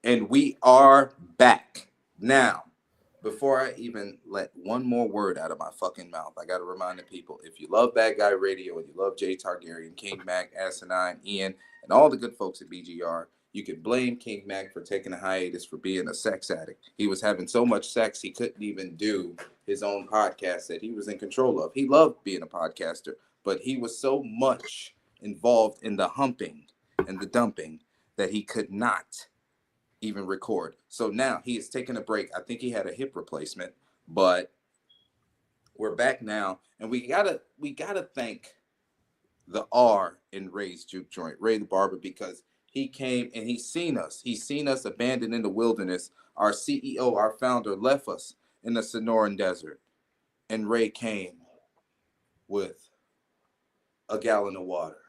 And we are back. Now, before I even let one more word out of my fucking mouth, I got to remind the people, if you love Bad Guy Radio and you love Jay Targaryen, King Mac, Asinine, Ian, and all the good folks at BGR, you could blame King Mac for taking a hiatus for being a sex addict. He was having so much sex, he couldn't even do his own podcast that he was in control of. He loved being a podcaster, but he was so much involved in the humping and the dumping that he could not even record. So now he is taking a break. I think he had a hip replacement, but we're back now, and we gotta thank the R in Ray's Juke Joint, Ray the Barber, because he came and he's seen us. He's seen us abandoned in the wilderness. Our CEO, our founder, left us in the Sonoran Desert, and Ray came with a gallon of water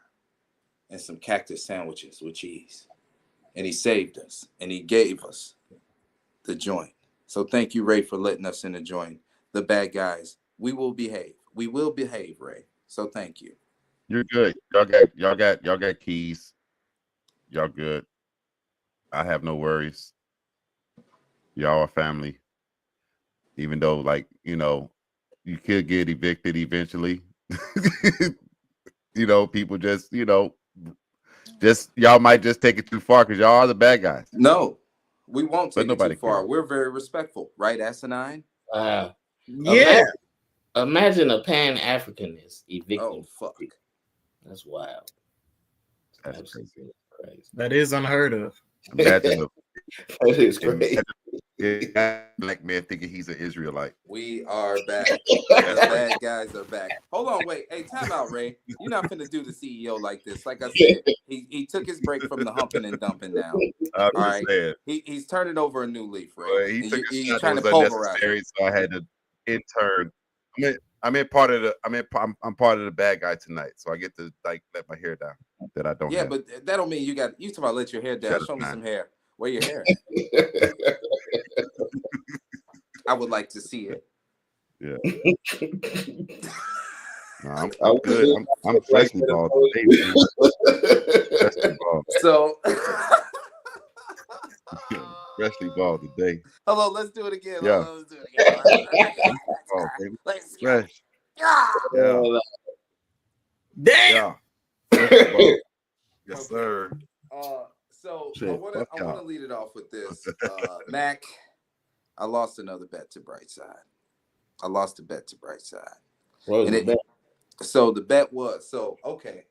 and some cactus sandwiches with cheese. And he saved us, and he gave us the joint. So thank you, Ray, for letting us in the joint. The bad guys, we will behave. We will behave, Ray. So thank you. You're good. Y'all got keys. Y'all good. I have no worries. Y'all are family. Even though, like, you could get evicted eventually. People just, y'all might just take it too far because y'all are the bad guys. No, we won't take it too far. We're very respectful, right, Asinine? Yeah. Imagine a Pan-Africanist evicting. Oh, fuck. That's wild. That's absolutely crazy. That is unheard of. Imagine that is crazy. Black man thinking he's an Israelite. We are back. The bad guys are back. Hold on, wait. Hey, time out, Ray. You're not finna do the CEO like this. Like I said, he took his break from the humping and dumping now. All right. He's turning over a new leaf, Ray. Well, he's trying to pulverize. So I had to intern. I'm part of the bad guy tonight, so I get to let my hair down that I don't. Yeah, have. but that don't mean you talking about let your hair down. Show me some hair. Where your hair? I would like to see it. Yeah. No, I'm good. I'm freshly bald today. Freshly bald. So freshly bald today. Hello, let's do it again. Yeah. Let's do it again. Let's go. Fresh. Yeah. Damn. Yeah. Yes, sir. So Shit, I want to lead it off with this. Mac, I lost another bet to Brightside. I lost a bet to Brightside. What was the bet? So the bet was, okay.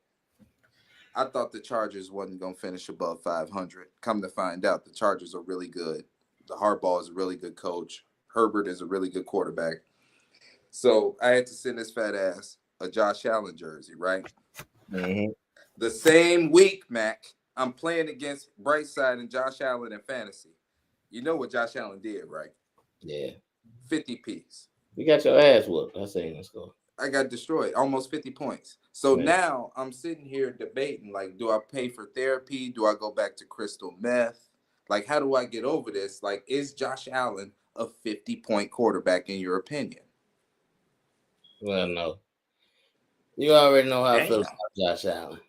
I thought the Chargers wasn't going to finish above 500. Come to find out, the Chargers are really good. The Harbaugh is a really good coach. Herbert is a really good quarterback. So I had to send this fat ass a Josh Allen jersey, right? Mm-hmm. The same week, Mac, I'm playing against Brightside and Josh Allen in fantasy. You know what Josh Allen did, right? Yeah. 50 piece. You got your ass whooped. I say let's go. I got destroyed, almost 50 points. So now I'm sitting here debating, like, do I pay for therapy? Do I go back to crystal meth? Like, how do I get over this? Like, is Josh Allen a 50-point quarterback in your opinion? Well, no. You already know how I feel about Josh Allen.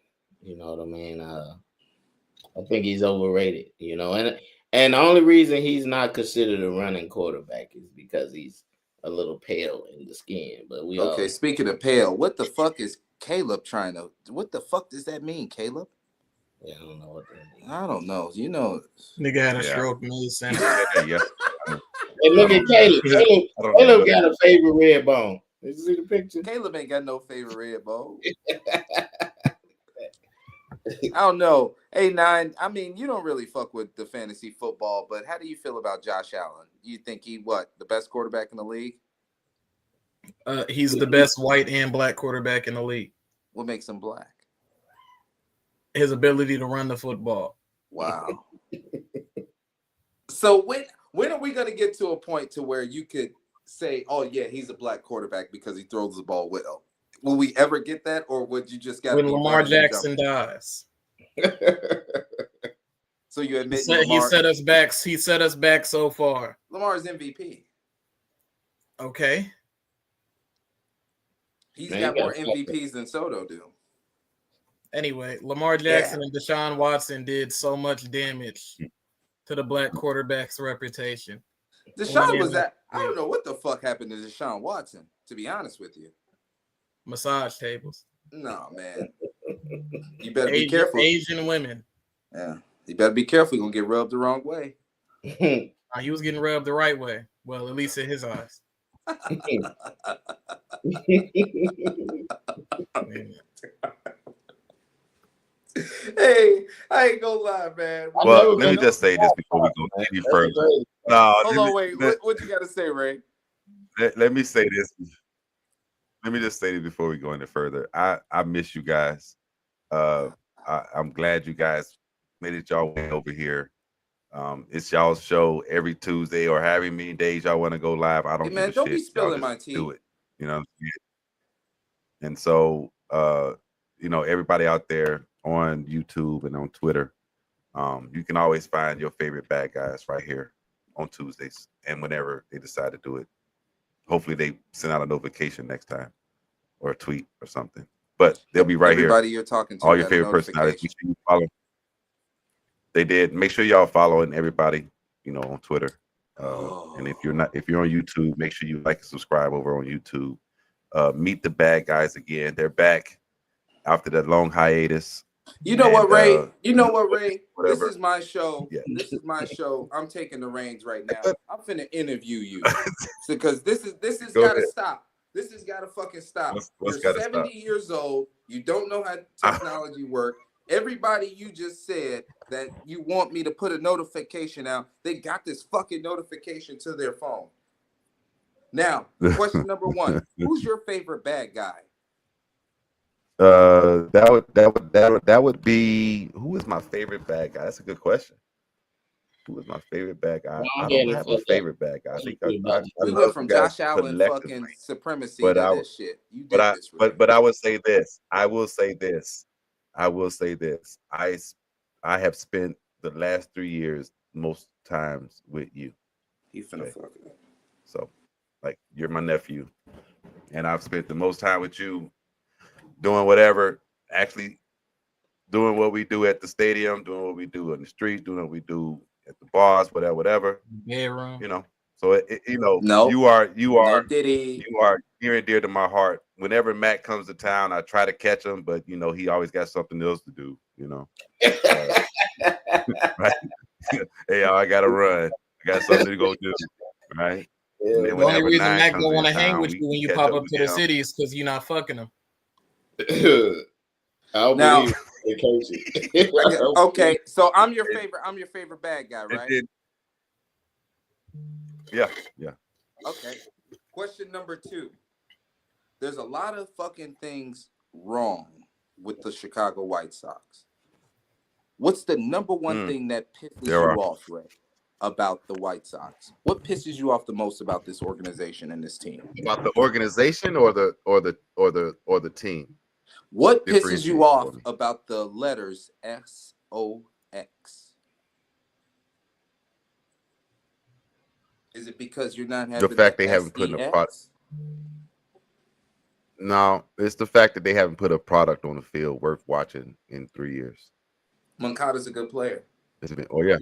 You know what I mean? I think he's overrated, and the only reason he's not considered a running quarterback is because he's a little pale in the skin. But speaking of pale, what the fuck is Caleb what the fuck does that mean, Caleb? Yeah, I don't know what that means. I don't know. Nigga had a stroke mid-sentence. Yeah. Hey, look at Caleb. Caleb got a favorite red bone. Did you see the picture? Caleb ain't got no favorite red bone. I don't know. Hey, Nine, I mean, you don't really fuck with the fantasy football, but how do you feel about Josh Allen? You think the best quarterback in the league? He's the best white and black quarterback in the league. What makes him black? His ability to run the football. Wow. So when are we going to get to a point to where you could say, oh, yeah, he's a black quarterback because he throws the ball well? Will we ever get that, or would you just got when Lamar Jackson dies? So you admit he set us back. He set us back so far. Lamar's MVP. Okay. He's got more MVPs than Soto do. Anyway, Lamar Jackson and Deshaun Watson did so much damage to the black quarterback's reputation. Deshaun was that. I don't know what the fuck happened to Deshaun Watson, to be honest with you. Massage tables. No, man. You better be careful. Asian women. Yeah. You better be careful. You're going to get rubbed the wrong way. He was getting rubbed the right way. Well, at least in his eyes. Hey, I ain't gonna lie, man. Well, let me just say this before we go any further. No, hold on, wait. What you got to say, Ray? Let me say this. Let me just say this before we go any further. I miss you guys. I'm glad you guys made it y'all way over here. It's y'all's show every Tuesday or however many days y'all want to go live. I don't give a don't shit. Be spilling my tea. Do it. You know what I'm saying? And so everybody out there on YouTube and on Twitter, you can always find your favorite bad guys right here on Tuesdays and whenever they decide to do it. Hopefully they send out a notification next time or a tweet or something. But they'll be right here. Everybody you're talking to, all your favorite personalities. Make sure you follow. They did. Make sure y'all following everybody, on Twitter. And if you're on YouTube, make sure you like and subscribe over on YouTube. Meet the bad guys again. They're back after that long hiatus. You know what, Ray? Whatever. This is my show. Yeah. This is my show. I'm taking the reins right now. I'm finna interview you because this has got to stop. This has got to fucking stop. You're 70 years old. You don't know how technology works. Everybody you just said that you want me to put a notification out, they got this fucking notification to their phone. Now, question number 1: who's your favorite bad guy? That would be, who is my favorite bad guy? That's a good question. Who is my favorite bad guy? I don't have a favorite bad guy. I think I we went from Josh Allen fucking supremacy to this shit. You did this, Ray. But I will say this. I will say this. I have spent the last 3 years most times with you. You finna fuck it up. So, like, you're my nephew, and I've spent the most time with you doing whatever, actually doing what we do at the stadium, doing what we do on the street, doing what we do at the bars, whatever. Yeah, So no, you are no, near and dear to my heart. Whenever Matt comes to town, I try to catch him, but he always got something else to do. Right? Hey, I gotta run. I got something to go do. Right? Yeah. The only reason Matt don't want to hang with you when you pop up to the city is because you're not fucking him. Now, okay, so I'm your favorite bad guy, right? Yeah. Okay. Question number 2. There's a lot of fucking things wrong with the Chicago White Sox. What's the number one thing that pisses you off, Ray, about the White Sox? What pisses you off the most about this organization and this team? About the organization or the team? What pisses you off about the letters SOX? Is it because you're not having the fact they haven't put in a product? No, it's the fact that they haven't put a product on the field worth watching in 3 years. Moncada's a good player. Oh yeah,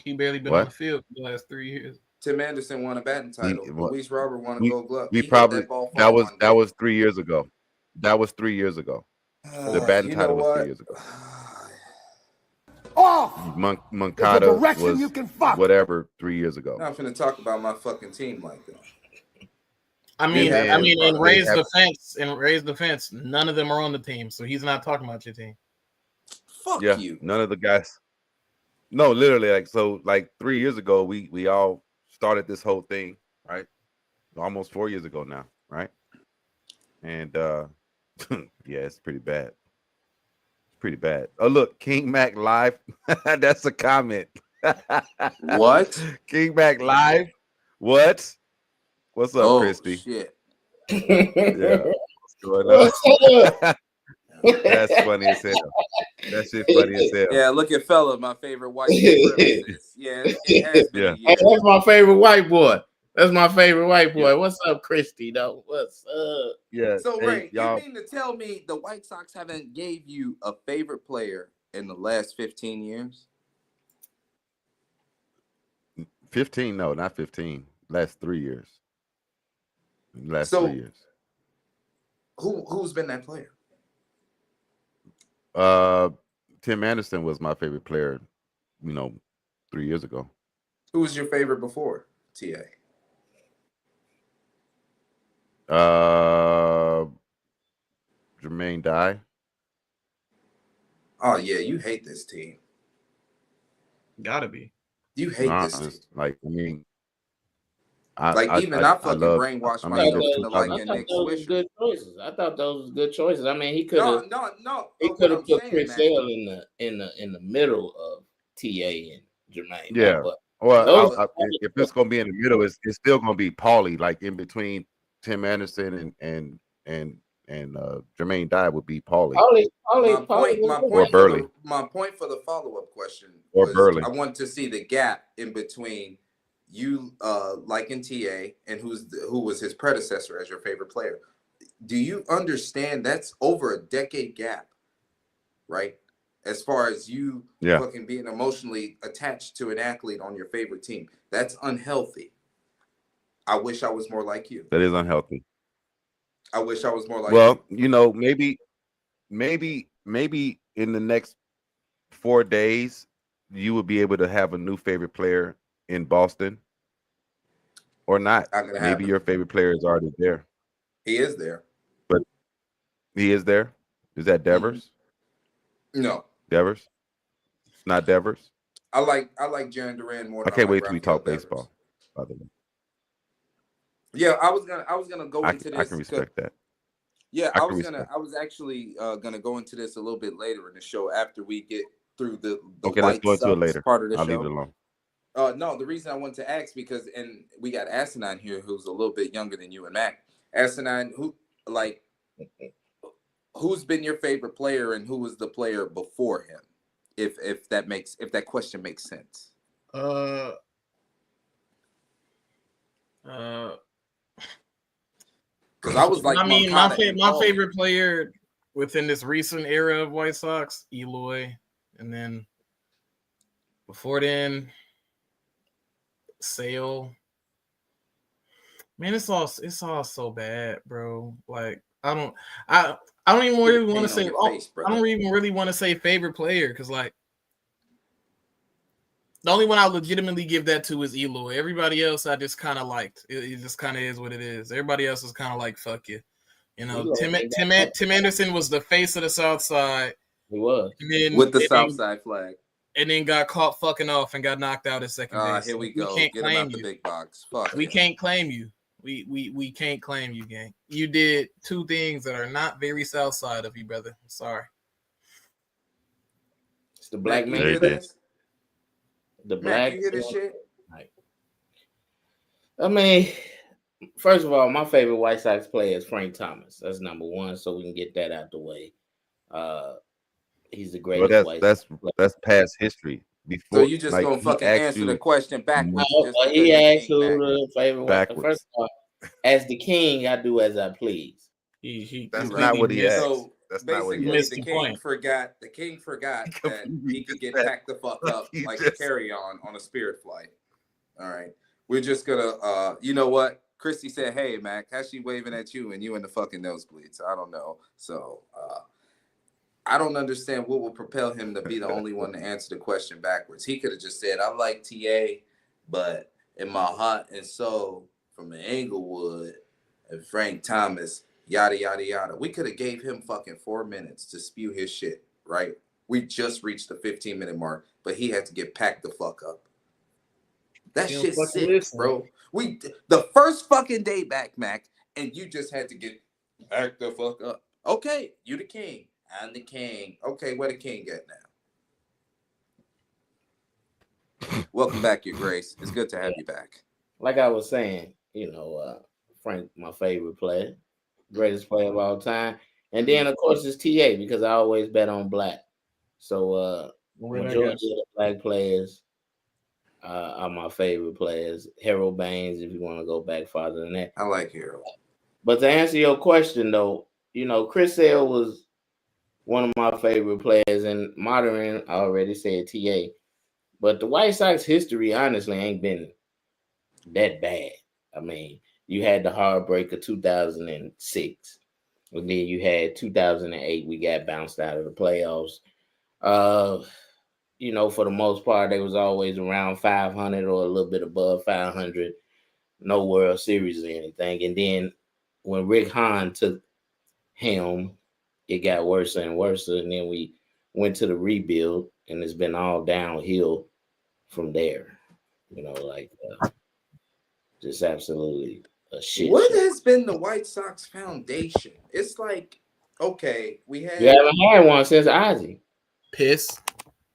he barely been on the field for the last 3 years. Tim Anderson won a batting title. Luis Robert won a Gold Glove. That was 3 years ago. That was 3 years ago. The batting title was 3 years ago. Moncada was whatever 3 years ago. I'm not finna talk about my fucking team like that. I mean, in Ray's defense, none of them are on the team, so he's not talking about your team. Fuck you. None of the guys. No, literally, like 3 years ago, we all started this whole thing, right? Almost 4 years ago now, right? And yeah, it's pretty bad. It's pretty bad. Oh, look, King Mac live. That's a comment. What? King Mac live? What? What's up, Christy? Shit. Yeah. What's going on? That's funny as hell. That shit funny as hell. Yeah, look at fella, my favorite white supremacist. Yeah, it has been. Yeah. Hey, that's my favorite white boy. That's my favorite white boy. Yeah. What's up, Christy? Though, what's up? Yeah. So, Ray, you mean to tell me the White Sox haven't gave you a favorite player in the last 15 years? 15, no, not 15. Last 3 years. Last So, 3 years. Who's been that player? Tim Anderson was my favorite player, 3 years ago. Who was your favorite before TA? Jermaine Dye. Oh yeah, you hate this team. Gotta be. You hate this team. Like, I mean, I fucking brainwashed myself into liking Nick Swisher. Good choices. I thought those were good choices. I mean, he could have. No. He could have put Chris Sale in the middle of TA and Jermaine. Yeah. But if it's gonna be in the middle, it's still gonna be Paulie, like in between Tim Anderson and Jermaine Dye would be Paulie. My point for the follow-up question or was Burley. I want to see the gap in between you liking TA and who was his predecessor as your favorite player. Do you understand that's over a decade gap, right? As far as you fucking being emotionally attached to an athlete on your favorite team. That's unhealthy. I wish I was more like you. That is unhealthy. I wish I was more like you. Well, maybe in the next 4 days, you will be able to have a new favorite player in Boston. Or not. Maybe your favorite player is already there. He is there. But he is there? Is that Devers? No. Devers? Not Devers? I like Jaron Duran more than I can't wait till we talk baseball, by the way. Yeah, I was gonna go into this. I can respect that. Yeah, I was actually gonna go into this a little bit later in the show after we get through the okay, let's go into it later. Part of the I'll show. leave it alone. No, the reason I wanted to ask because we got Asinine here who's a little bit younger than you and Mac. Asinine, who's been your favorite player and who was the player before him? If that question makes sense. Because I was like, my favorite player within this recent era of White Sox, Eloy, and then before then, Sale. Man, it's all so bad, bro. Like I don't even really want to say. I don't even really want to say favorite player because like the only one I legitimately give that to is Eloy. Everybody else I just kind of liked. It just kind of is what it is. Everybody else is kind of like fuck you. You know, Tim Anderson was the face of the South Side. He was with the South Side flag. And then got caught fucking off and got knocked out at second base. Here we go. Get him out the big box. Fuck. We can't claim you. We can't claim you, gang. You did two things that are not very South Side of you, brother. I'm sorry. It's the black man. You hear this? The black. You hear this shit? I mean, first of all, my favorite White Sox player is Frank Thomas. That's number one, so we can get that out the way. He's the greatest. Well, that's past history. Before, so you just gonna fucking answer the question backwards? He asked who the favorite backwards. First of all, as the king, I do as I please. That's not what he asked. So that's not what he asked. The king forgot that he could get packed the fuck up like a carry-on on a Spirit flight. All right, we're just gonna. You know what? Christy said, "Hey, Mac, how's she waving at you and you in the fucking nosebleeds?" I don't know. So. I don't understand what will propel him to be the only one to answer the question backwards. He could have just said, I like TA, but in my heart and soul, from the Englewood and Frank Thomas, yada, yada, yada. We could have gave him fucking 4 minutes to spew his shit, right? We just reached the 15-minute mark, but he had to get packed the fuck up. That shit's sick, bro. The first fucking day back, Mac, and you just had to get packed the fuck up. Okay, you the king. I'm the king. Okay, where the king at now? Welcome back, Your Grace. It's good to have you back. Like I was saying, Frank, my favorite player, greatest player of all time. And then, of course, it's TA because I always bet on black. So, majority of the black players are my favorite players. Harold Baines, if you want to go back farther than that. I like Harold. But to answer your question, though, Chris Sale was one of my favorite players, and modern, I already said TA. But the White Sox history, honestly, ain't been that bad. I mean, you had the heartbreak of 2006, and then you had 2008. We got bounced out of the playoffs. For the most part, they was always around 500 or a little bit above 500. No World Series or anything. And then when Rick Hahn took helm, it got worse and worse. And then we went to the rebuild, and it's been all downhill from there. Just absolutely a shit What show. has been the White Sox foundation? It's like, okay, we You had, haven't had one since Ozzy. Piss.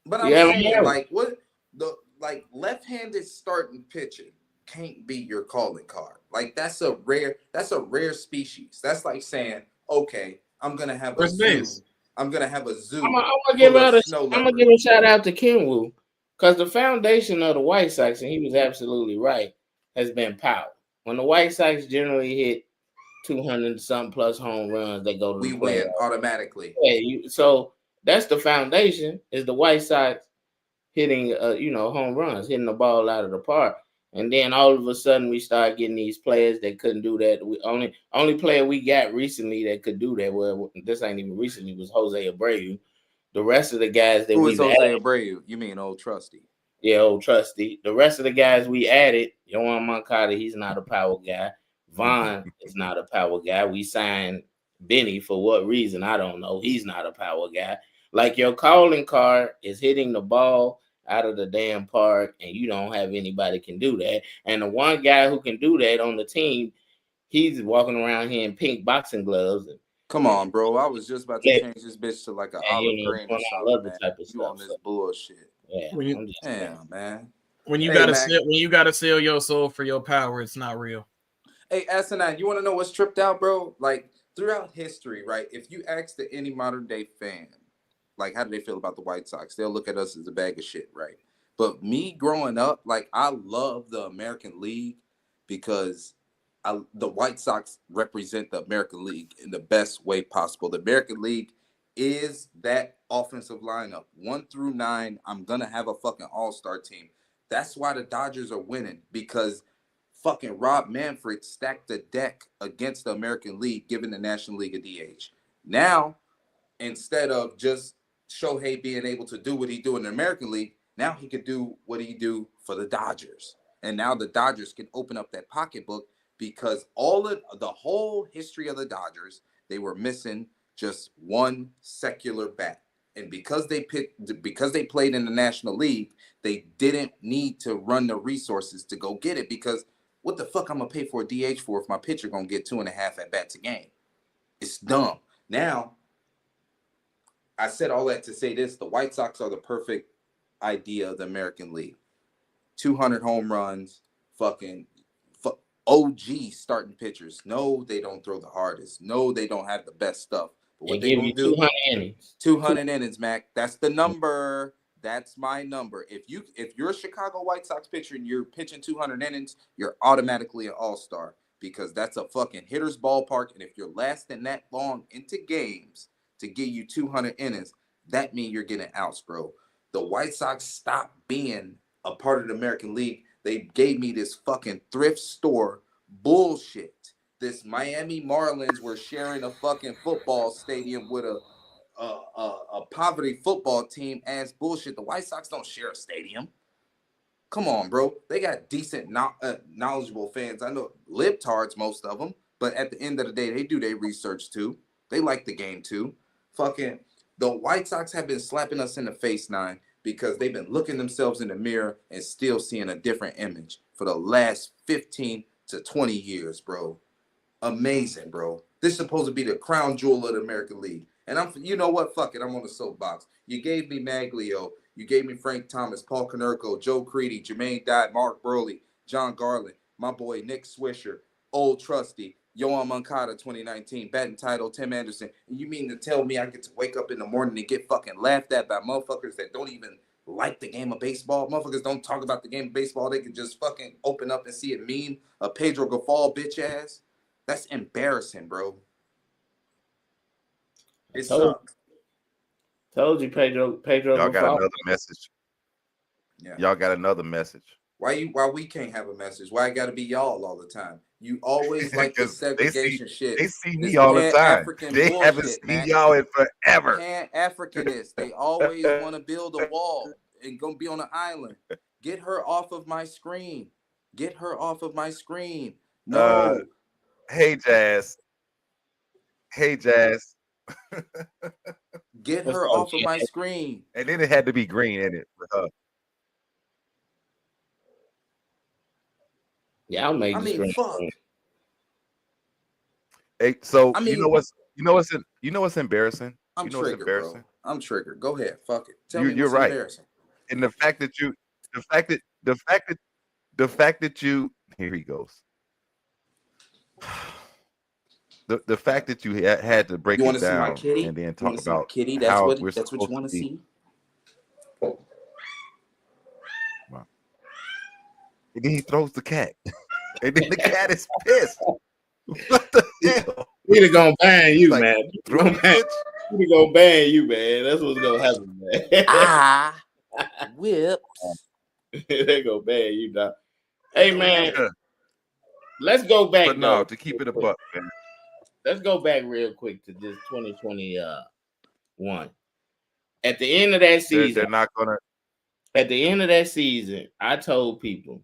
but You I'm haven't saying had one. like what the like left-handed starting pitching can't be your calling card. Like that's a rare species. That's like saying, okay, I'm gonna have a First zoo. base. I'm gonna have a zoo I'm gonna full of snow I'm gonna leopards. give a shout out to Kenwoo, because the foundation of the White Sox, and he was absolutely right, has been power. When the White Sox generally hit 200 something plus home runs, they go to We the win playoffs. automatically. Yeah, so that's the foundation, is the White Sox hitting home runs, hitting the ball out of the park. And then all of a sudden we start getting these players that couldn't do that. We only player we got recently that could do that, well, this ain't even recently, was Jose Abreu. The rest of the guys that Who is we've Jose added, Abreu? You mean old trusty? yeah, old trusty. The rest of the guys we added, Yohan Moncada, he's not a power guy. Vaughn is not a power guy. We signed Benny for what reason? I don't know. He's not a power guy. Like, your calling card is hitting the ball out of the damn park, and you don't have anybody can do that. And the one guy who can do that on the team, he's walking around here in pink boxing gloves. Come on, bro. I was just about to And, change this bitch to like an you olive know, green or doing all something, other man. type of You on stuff. this So, bullshit. yeah, When you, I'm just Damn, man. when you Hey, gotta Mac. sell your soul for your power, it's not real. Hey, Asinine, you want to know what's tripped out, bro? Like, throughout history, right? If you ask any modern day fan, like, how do they feel about the White Sox? They'll look at us as a bag of shit, right? But me growing up, like, I love the American League because the White Sox represent the American League in the best way possible. The American League is that offensive lineup 1 through 9. I'm going to have a fucking all-star team. That's why the Dodgers are winning, because fucking Rob Manfred stacked the deck against the American League, giving the National League a DH. Now, instead of just Shohei being able to do what he do in the American League, now he could do what he do for the Dodgers. And now the Dodgers can open up that pocketbook, because all of the whole history of the Dodgers, they were missing just one secular bat. And because they played in the National League, they didn't need to run the resources to go get it, because what the fuck I'm gonna pay for a DH for if my pitcher gonna get 2.5 at bats a game? It's dumb. Now, I said all that to say this: the White Sox are the perfect idea of the American League. 200 home runs, fucking OG starting pitchers. No, they don't throw the hardest. No, they don't have the best stuff. But what and they give gonna you do? 200 innings. 200 innings, Mac. That's the number. That's my number. If you're a Chicago White Sox pitcher and you're pitching 200 innings, you're automatically an all-star, because that's a fucking hitter's ballpark. And if you're lasting that long into games to give you 200 innings, that means you're getting outs, bro. The White Sox stopped being a part of the American League. They gave me this fucking thrift store bullshit. This Miami Marlins were sharing a fucking football stadium with a poverty football team ass bullshit. The White Sox don't share a stadium. Come on, bro. They got decent, knowledgeable fans. I know libtards, most of them, but at the end of the day, they do their research too. They like the game too. Fucking the White Sox have been slapping us in the face, Nine, because they've been looking themselves in the mirror and still seeing a different image for the last 15 to 20 years, bro. Amazing, bro. This is supposed to be the crown jewel of the American League. And you know what? Fuck it. I'm on the soapbox. You gave me Maglio. You gave me Frank Thomas, Paul Konerko, Joe Creedy, Jermaine Dye, Mark Burley, John Garland, my boy Nick Swisher, Old Trusty, Yohan Moncada 2019, batting title, Tim Anderson. And you mean to tell me I get to wake up in the morning and get fucking laughed at by motherfuckers that don't even like the game of baseball? Motherfuckers don't talk about the game of baseball. They can just fucking open up and see a meme of Pedro Gaffal bitch ass. That's embarrassing, bro. It sucks. Told you, Pedro Y'all got Gaffal. another message. Yeah. Y'all got another message. Why we can't have a message? Why it got to be y'all all the time? You always like the segregation shit. They see This me all the time. Pan-African They haven't bullshit, seen man. y'all in forever. Pan-Africanists. They always want to build a wall and go be on an island. Get her off of my screen. Get her off of my screen. No. Hey, Jazz. Get her off of my screen. And then it had to be green in it for her. Yeah, I'll make the screen. Fuck. Hey, so you know what's embarrassing? I'm triggered, bro. I'm triggered. Go ahead. Fuck it. Tell me you're what's right. embarrassing. And the fact that you here he goes. The fact that you had to break it down and then talk about Kitty. That's what you want to see. Wow. And then he throws the cat, and then the cat is pissed. What the hell? We're gonna ban you, like, man. We're gonna ban you, man. That's what's gonna happen, man. Whips. They gonna ban you, dog. Hey, man. Let's go back. But no, to keep it a buck, man. Let's go back real quick to just 2021. At the end of that season, they're not gonna. At the end of that season, I told people,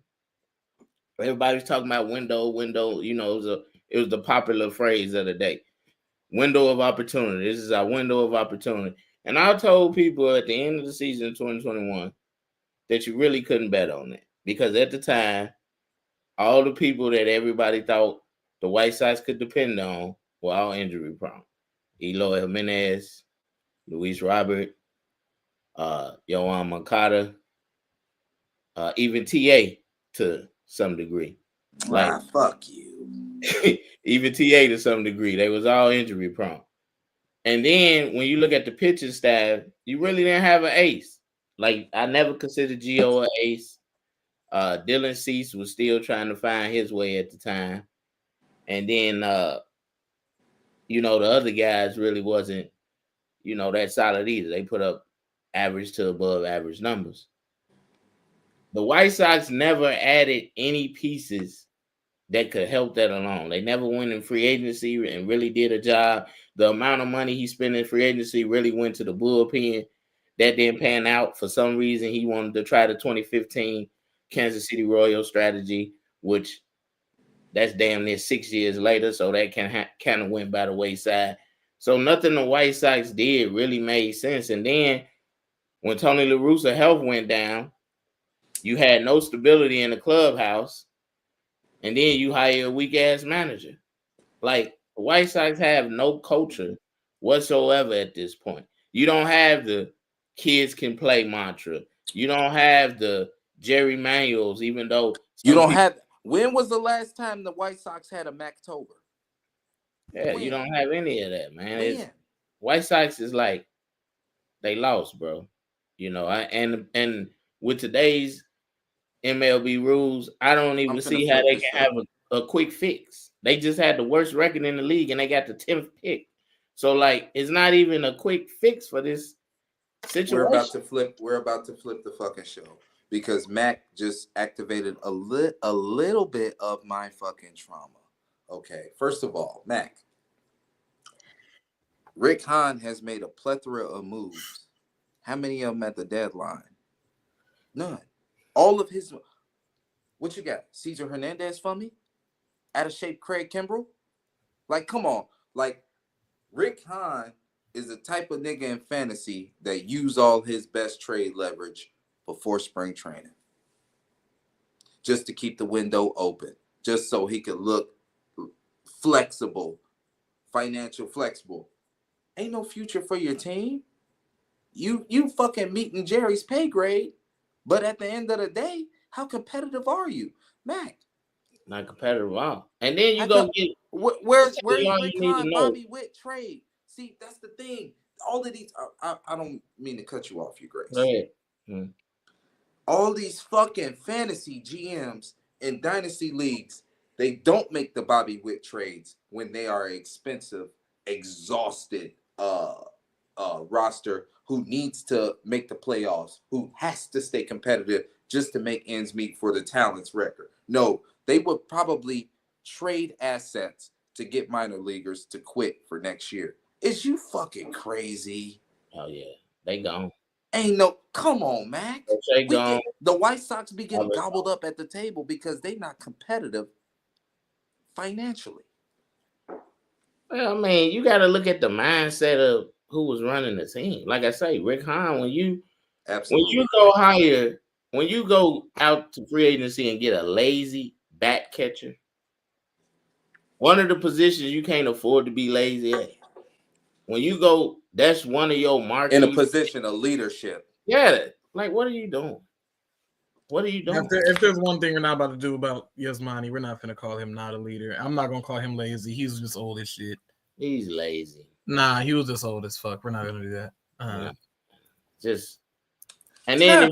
everybody's talking about window. You know, it was the popular phrase of the day. Window of opportunity. This is our window of opportunity. And I told people at the end of the season of 2021 that you really couldn't bet on it. Because at the time, all the people that everybody thought the White Sox could depend on were all injury prone. Eloy Jimenez, Luis Robert, Yohan Moncada, even TA to some degree. Fuck you. Even TA to some degree. They was all injury prone. And then when you look at the pitching staff, you really didn't have an ace. Like, I never considered Gio an ace. Dylan Cease was still trying to find his way at the time. And then, the other guys really wasn't, that solid either. They put up average to above average numbers. The White Sox never added any pieces that could help that along. They never went in free agency and really did a job. The amount of money he spent in free agency really went to the bullpen. That didn't pan out. For some reason, he wanted to try the 2015 Kansas City Royals strategy, which that's damn near 6 years later. So that kind of went by the wayside. So nothing the White Sox did really made sense. And then when Tony La Russa health went down, you had no stability in the clubhouse. And then you hire a weak-ass manager. Like, the White Sox have no culture whatsoever at this point. You don't have the kids can play mantra. You don't have the Jerry Manuels, even though you don't have. When was the last time the White Sox had a Mactober? Yeah, you don't have any of that, man. White Sox is like they lost, bro. And with today's MLB rules, I don't even see how they can have a quick fix. They just had the worst record in the league and they got the 10th pick. So, like, it's not even a quick fix for this situation. We're about to flip the fucking show because Mac just activated a little bit of my fucking trauma. Okay, first of all, Mac, Rick Hahn has made a plethora of moves. How many of them at the deadline? None. All of his. What you got? Cesar Hernandez for me? Out of shape Craig Kimbrell? Like, come on. Like, Rick Hahn is the type of nigga in fantasy that use all his best trade leverage before spring training. Just to keep the window open. Just so he could look flexible. Financial flexible. Ain't no future for your team. You fucking meeting Jerry's pay grade. But at the end of the day, how competitive are you? Mac? Not competitive at all. And then you go get... Where's Rick Hahn, Bobby Witt trade? See, that's the thing. All of these... I don't mean to cut you off, Your Grace. Go ahead. All these fucking fantasy GMs in dynasty leagues, they don't make the Bobby Witt trades when they are expensive, exhausted roster who needs to make the playoffs, who has to stay competitive just to make ends meet for the talent's record. No, they would probably trade assets to get minor leaguers to quit for next year. Is you fucking crazy? Oh yeah, they gone. Ain't no, come on, Mac. They gone. The White Sox be getting gobbled up at the table because they not competitive financially. Well, I mean, you got to look at the mindset of who was running the team. Like I say, Rick Hahn, when you go higher, when you go out to free agency and get a lazy bat catcher, one of the positions you can't afford to be lazy at. When you go, that's one of your marks. In a position of leadership. Yeah. Like, what are you doing? What are you doing? If there's one thing we're not about to do about Yasmani, we're not going to call him not a leader. I'm not going to call him lazy. He's just old as shit. He's lazy. Nah, he was just old as fuck. We're not going to do that. Just... And then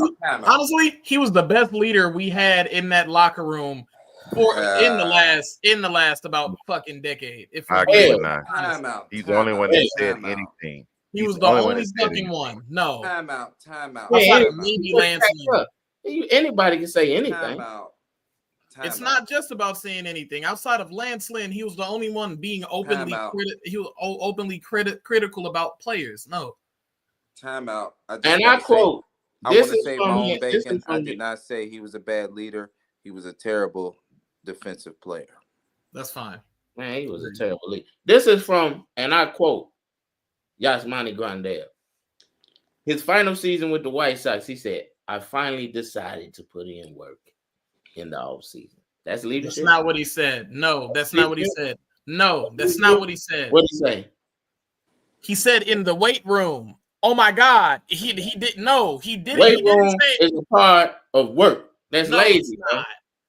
honestly, he was the best leader we had in that locker room in the last about fucking decade. I agree with that. He's the only one that said anything. He was the only fucking one. No. Time out. Maybe Lance. Anybody can say anything. It's not just about saying anything. Outside of Lance Lynn, he was the only one being openly critical about players. No. Time out. I quote. I want to say my own bacon. I did not say he was a bad leader. He was a terrible defensive player. That's fine. Man, he was a terrible leader. This is from, and I quote, Yasmani Grandal. His final season with the White Sox, he said, I finally decided to put in work in the offseason. That's leadership. That's not what he said. No, that's not what he said. No, that's not what he said. What did he say? He said in the weight room. Oh my God. He didn't know. He didn't. Weight room is a part of work. That's lazy. It's not.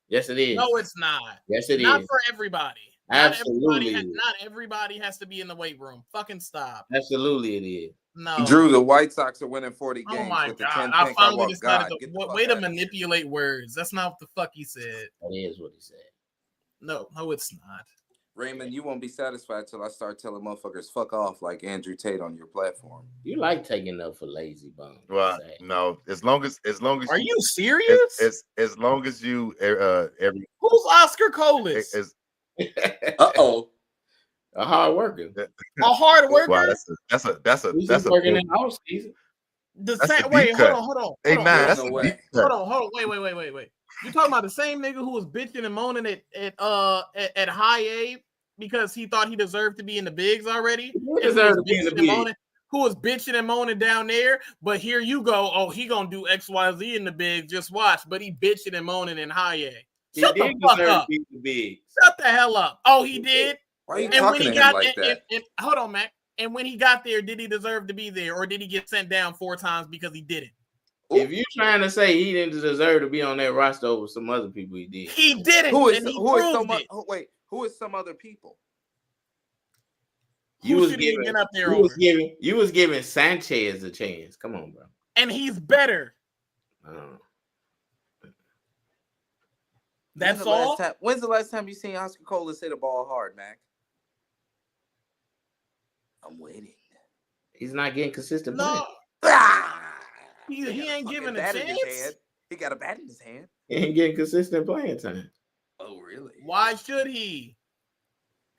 Yes, it is. No, it's not. Yes, it is. Not for everybody. Absolutely. Not everybody has to be in the weight room. Fucking stop. Absolutely, it is. No. Drew, the White Sox are winning 40 games. Oh my with God. The I finally decided way to manipulate words. That's not what the fuck he said. That is what he said. No, it's not. Raymond, you won't be satisfied till I start telling motherfuckers fuck off like Andrew Tate on your platform. You like taking up for lazy bum. Well, no, as long as Are you serious? As long as you who's Oscar Colas? Uh-oh. A hard worker. A hard worker. Wow, that's a working in off season. Wait, hold on. Hey, man, that's no way. Hold on. Wait. You talking about the same nigga who was bitching and moaning at high A because he thought he deserved to be in the bigs already? Who deserved to be in the bigs? Who was bitching and moaning down there? But here you go. Oh, he gonna do XYZ in the bigs. Just watch. But he bitching and moaning in high A. Shut the fuck up. Shut the hell up. Oh, he did. Why are you talking to him like that? Hold on, Mac. And when he got there, did he deserve to be there, or did he get sent down 4 times because he didn't? If you're trying to say he didn't deserve to be on that roster over some other people, he did. He didn't. Who is some other people? You was giving Sanchez a chance. Come on, bro. And he's better. That's all. When's the last time you seen Oscar Colas hit a ball hard, Mac? I'm waiting. He's not getting consistent. No. He ain't giving a chance. He got a bat in his hand. He ain't getting consistent playing time. Oh, really? Why should he?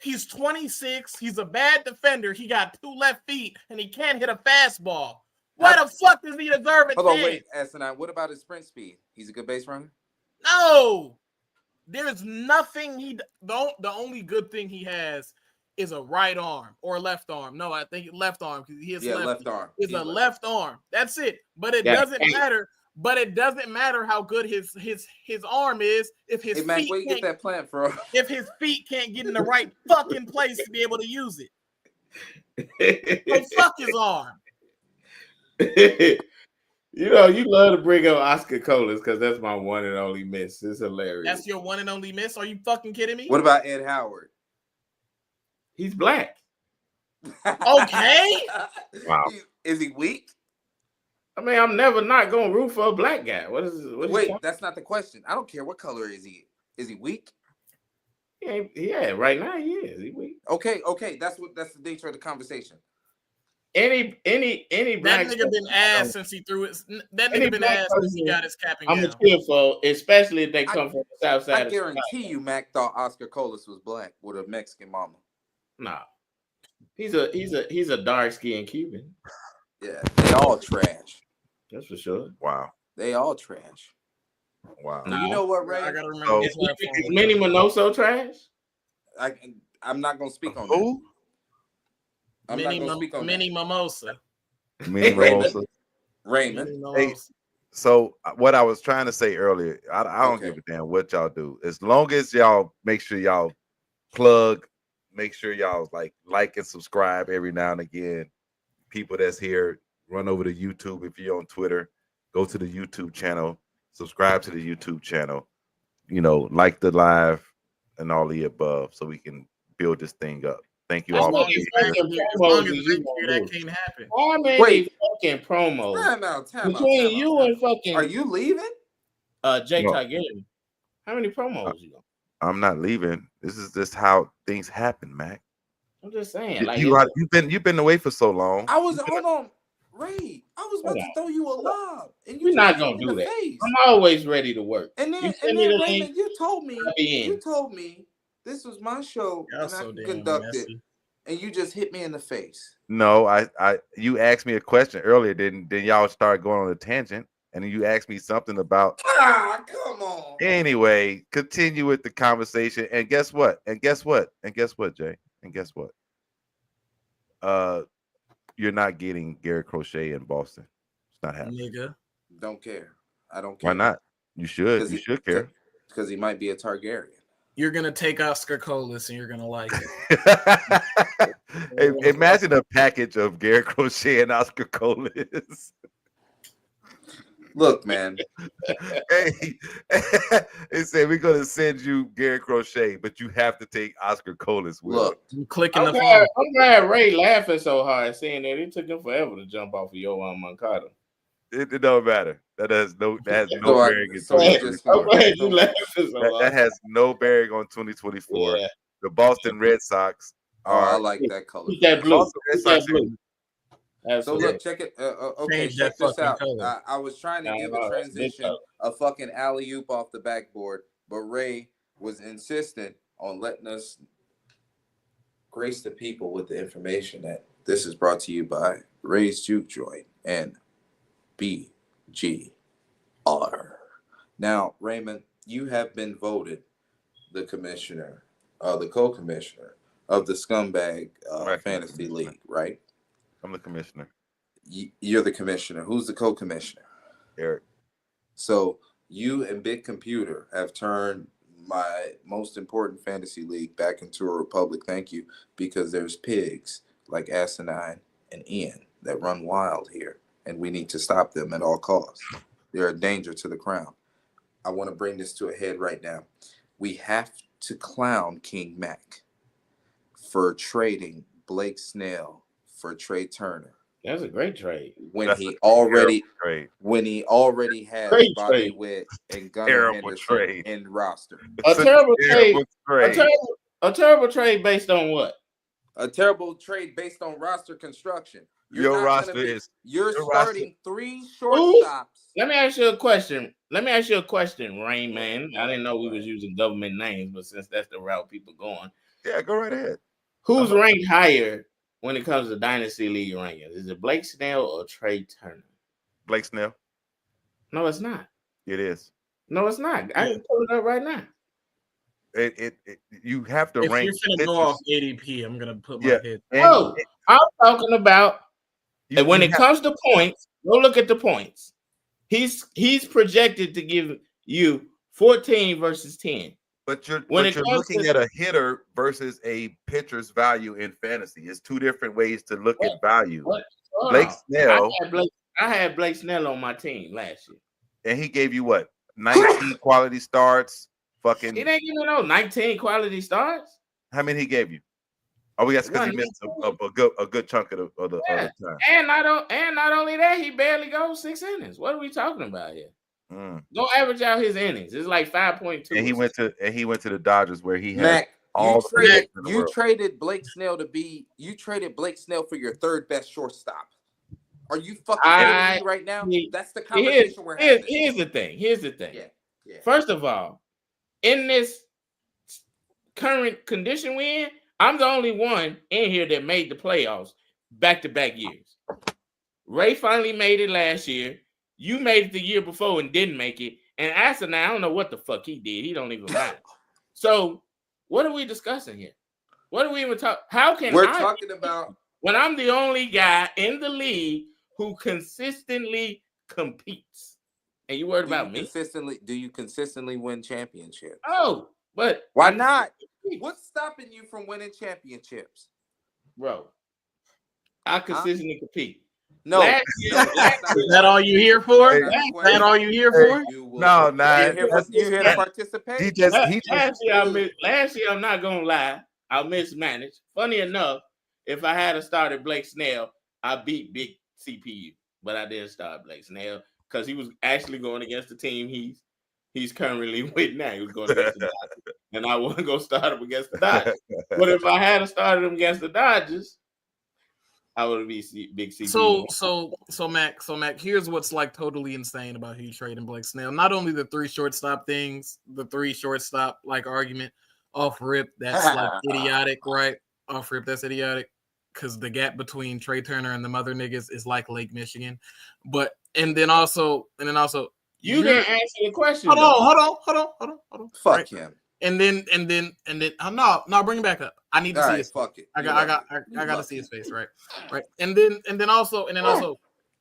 He's 26. He's a bad defender. He got 2 left feet, and he can't hit a fastball. Why the fuck does he deserve it? Hold on, wait, Asinine. What about his sprint speed? He's a good base runner? No. There's nothing the only good thing he has is a right arm or left arm. No, I think left arm because he has left arm. It's a left arm. That's it. But it doesn't matter. But it doesn't matter how good his arm is if his feet where you get that plant from? If his feet can't get in the right fucking place to be able to use it. So fuck his arm. You know, you love to bring up Oscar Colas because that's my one and only miss. It's hilarious. That's your one and only miss? Are you fucking kidding me? What about Ed Howard? He's black. Okay. Wow. Is he weak? I mean, I'm never not gonna root for a black guy. Wait, that's not the question. I don't care what color is he. Is he weak? Yeah, right now he is. He weak. Okay. That's the nature of the conversation. any That black nigga been ass since he threw it. That any nigga been black ass since he person, got his capping I'm a gown. cheer for, especially if they come from the south side. I guarantee you, Mac thought Oscar Colas was black with a Mexican mama. Nah, he's a dark skinned Cuban. Yeah, they all trash. That's for sure. Wow. They all trash. Wow. And you know what, Ray? I gotta remember So- this platform. Is Minnie Minoso trash? I'm not gonna speak on Who? that. I'm not gonna speak on Mini Mimosa. Minnie Mimosa. Raymond. Mini Hey, Mimosa. So what I was trying to say earlier, I don't Okay. give a damn what y'all do. As long as y'all make sure y'all plug, make sure y'all like and subscribe every now and again. People that's here, run over to YouTube. If you're on Twitter, go to the YouTube channel, subscribe to the YouTube channel, like the live and all the above so we can build this thing up. Thank you As all long for being as here. That can't happen. How many Wait. fucking promos Time out. between you and fucking Are you leaving? Jay No. Targaryen? How many promos you got? I'm not leaving. This is just how things happen, Mac. I'm just saying, like You've been away for so long. Hold on, Ray. I was about to throw you a lob, and you we're not just gonna hit me do in the that. face. I'm always ready to work. And then, You send me the link, Raymond, you told I'll be me this was my show Y'all and I so could damn conduct messy. it, and you just hit me in the face. No, you asked me a question earlier, then y'all started going on a tangent, and then you asked me something about. Come on. Anyway, continue with the conversation, and guess what? Jay? And guess what? You're not getting Gary Crochet in Boston. It's not happening. Nigga. Don't care. I don't care. Why not? You should. You should care. Because he might be a Targaryen. You're gonna take Oscar Colas and you're gonna like it. Imagine a package of Gary Crochet and Oscar Colas. Look, man. Hey, they said we're gonna send you Gary Crochet, but you have to take Oscar Colas with. Look, I'm clicking I'm the phone. glad Ray laughing so hard, saying that it took him forever to jump off of Yohan Moncada. It don't matter. That has no bearing in so 2024. You laughing so hard. That has no bearing on 2024. Yeah. The Boston Red Sox I are. like that color. Keep that blue. Boston Red Keep that Sox blue. So Absolutely. look, check it. Okay, Change check that this fucking out. color. I was trying to give a that's transition, a fucking alley oop off the backboard, but Ray was insistent on letting us grace the people with the information that this is brought to you by Ray's Juke Joint and BGR. Now, Raymond, you have been voted the commissioner, the co-commissioner of the Scumbag Fantasy League, right? I'm the commissioner. You're the commissioner. Who's the co-commissioner? Eric. So you and Big Computer have turned my most important fantasy league back into a republic. Thank you, because there's pigs like Asinine and Ian that run wild here, and we need to stop them at all costs. They're a danger to the crown. I want to bring this to a head right now. We have to clown King Mac for trading Blake Snell for Trey Turner. That's a great trade. When he already has Great Bobby trade. Witt and Gunnar Terrible Henderson trade. in roster. A terrible trade. trade. A terrible trade based on what? A terrible trade based on roster construction. Your not roster gonna be- is. You're your starting three shortstops. Let me ask you a question. Rain Man. I didn't know we was using government names, but since that's the route people going, Yeah, go right ahead. who's ranked higher when it comes to Dynasty League rankings? Is it Blake Snell or Trey Turner? Blake Snell. No, it's not. It is. No, it's not. I can pull it up right now. You have to If rank. you're gonna go off ADP, I'm gonna put my head. I'm talking about when it comes to points. Go look at the points. He's projected to give you 14 versus 10. But you're looking at a hitter versus a pitcher's value in fantasy. It's two different ways to look at value. Blake Snell. I had Blake Snell on my team last year, and he gave you what? 19 quality starts. Fucking. He didn't give me no 19 quality starts. How many he gave you? Oh, yes, because he missed a good chunk of the time. And not only that, he barely goes 6 innings. What are we talking about here? Go average out his innings. It's like 5.2. And he went to the Dodgers where he had Mac, You traded Blake Snell for your third best shortstop. Are you fucking kidding me right now? That's the conversation we're having. Here's the thing. Yeah. First of all, in this current condition we're in, I'm the only one in here that made the playoffs back-to-back years. Ray finally made it last year. You made it the year before and didn't make it. And Asinine, I don't know what the fuck he did. He don't even matter. So what are we discussing here? What are we even talking? How can we're talking about when I'm the only guy in the league who consistently competes? And you worried about me? Do you consistently win championships? Oh, but why not? What's stopping you from winning championships? Bro, I consistently compete. No. Is that all you here for? Is that all you here for? No, you here to participate. Last year, I'm not gonna lie, I mismanaged. Funny enough, if I had started Blake Snell, I beat Big CPU, but I didn't start Blake Snell because he was actually going against the team he's currently with now. He was going against the Dodgers, and I wasn't gonna start him against the Dodgers. But if I had started him against the Dodgers, I would be Big CPU. So Mac, here's what's like totally insane about who you trading Blake Snell. Not only the three shortstop like argument off rip, that's like idiotic, right? Off rip, that's idiotic. Because the gap between Trey Turner and the mother niggas is like Lake Michigan. But and then also you didn't answer the question. Hold on. Fuck him. And then no, bring it back up. I need to see his face. Fuck it. I got to see his face, right? And then also,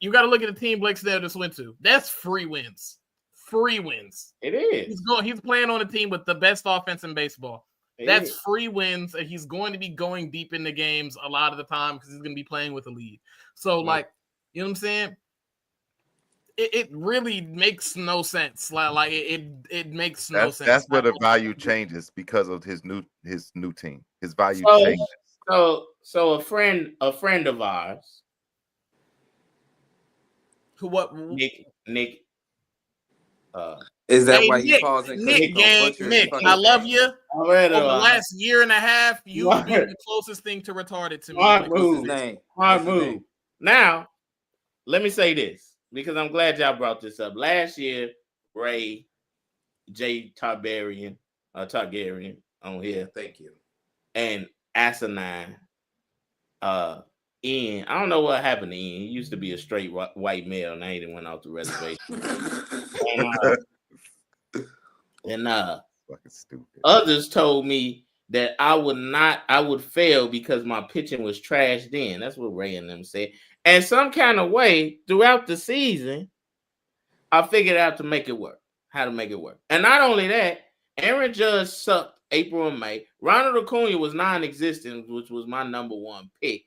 you got to look at the team Blake Snell just went to. That's free wins. It is. He's playing on a team with the best offense in baseball. That's free wins, and he's going to be going deep in the games a lot of the time because he's going to be playing with a lead. So, like, you know what I'm saying? It really makes no sense. Like it makes no sense. That's where the value changes because of his new team. His value changes. So a friend of ours, who what Nick. Is that why he calls it Nick? I love you. Over the last year and a half, you've been the closest thing to retarded to me. Hard move. Now, let me say this because I'm glad y'all brought this up. Last year, Ray, J. Targaryen on here. Thank you. And Asinine. Ian, I don't know what happened to Ian. He used to be a straight white male, and I ain't went off the reservation. and fucking stupid. Others told me that I would fail because my pitching was trash then. That's what Ray and them said. And some kind of way throughout the season, I figured out how to make it work. And not only that, Aaron Judge sucked April and May. Ronald Acuna was non-existent, which was my number one pick.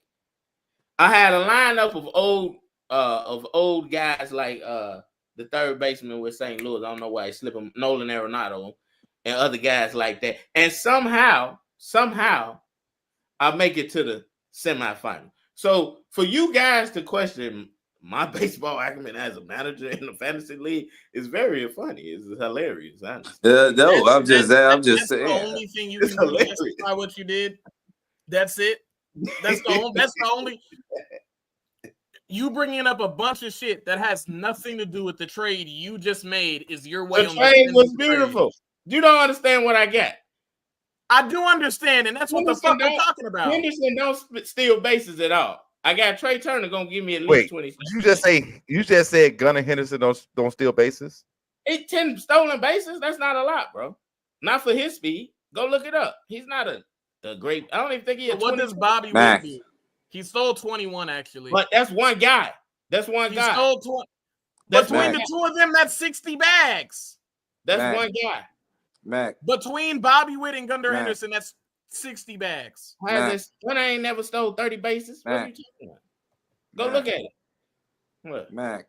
I had a lineup of old guys like the third baseman with St. Louis. I don't know why he's slipping Nolan Arenado and other guys like that. And somehow I make it to the semifinal. So for you guys to question my baseball acumen as a manager in the fantasy league is very funny. It's hilarious. I'm just saying. That's the only thing you can do to justify what you did. That's it. That's the only. You bringing up a bunch of shit that has nothing to do with the trade you just made is your way. The trade was beautiful. You don't understand what I got. I do understand, and that's what the fuck I'm talking about. Henderson don't steal bases at all. I got Trey Turner gonna give me at least 20. You just said Gunnar Henderson don't steal bases. 10 stolen bases. That's not a lot, bro. Not for his speed. Go look it up. He's not a great. I don't even think he. What does Bobby Witt do? He stole 21 actually. But that's one guy. He stole 20. Between the two of them, that's 60 bags. That's one guy. Mac. Between Bobby Witt and Gunnar Henderson, that's 60 bags. When I ain't never stole 30 bases. What are you talking about? Go look at it. What? Mac.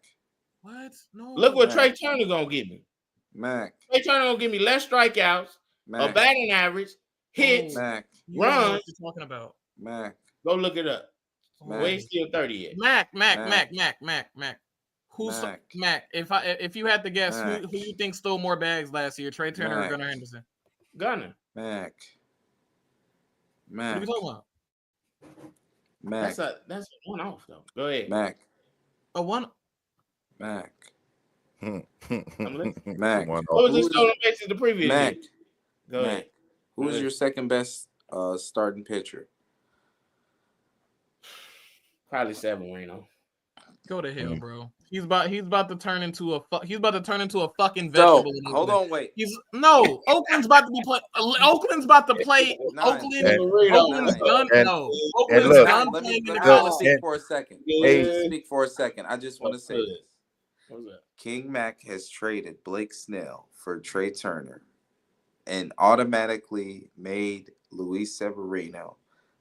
What? No. Look what Trey Turner gonna give me. Mac. Trey Turner gonna give me less strikeouts, a batting average, hits, runs. What you talking about? Mac. Go look it up. We ain't still 30 yet. Mac. Who's Mac? If you had to guess, who you think stole more bags last year, Trey Turner or Gunnar Henderson? Gunnar. Mac. Mac. What are we talking about? Mac. That's a one off though. Go ahead. Mac. A one. Mac. Mac. What was the stolen bases the previous Mac. year? Go ahead. Who is your second best starting pitcher? Probably Severino. Go to hell, bro. He's about to turn into a fucking vegetable. So, hold on, wait. Oakland's about to be play. Oakland's about to play. Oakland's done. Oakland's done playing in the Coliseum. For a second. Speak for a second. I just want to say this. What's that? King Mac has traded Blake Snell for Trey Turner and automatically made Luis Severino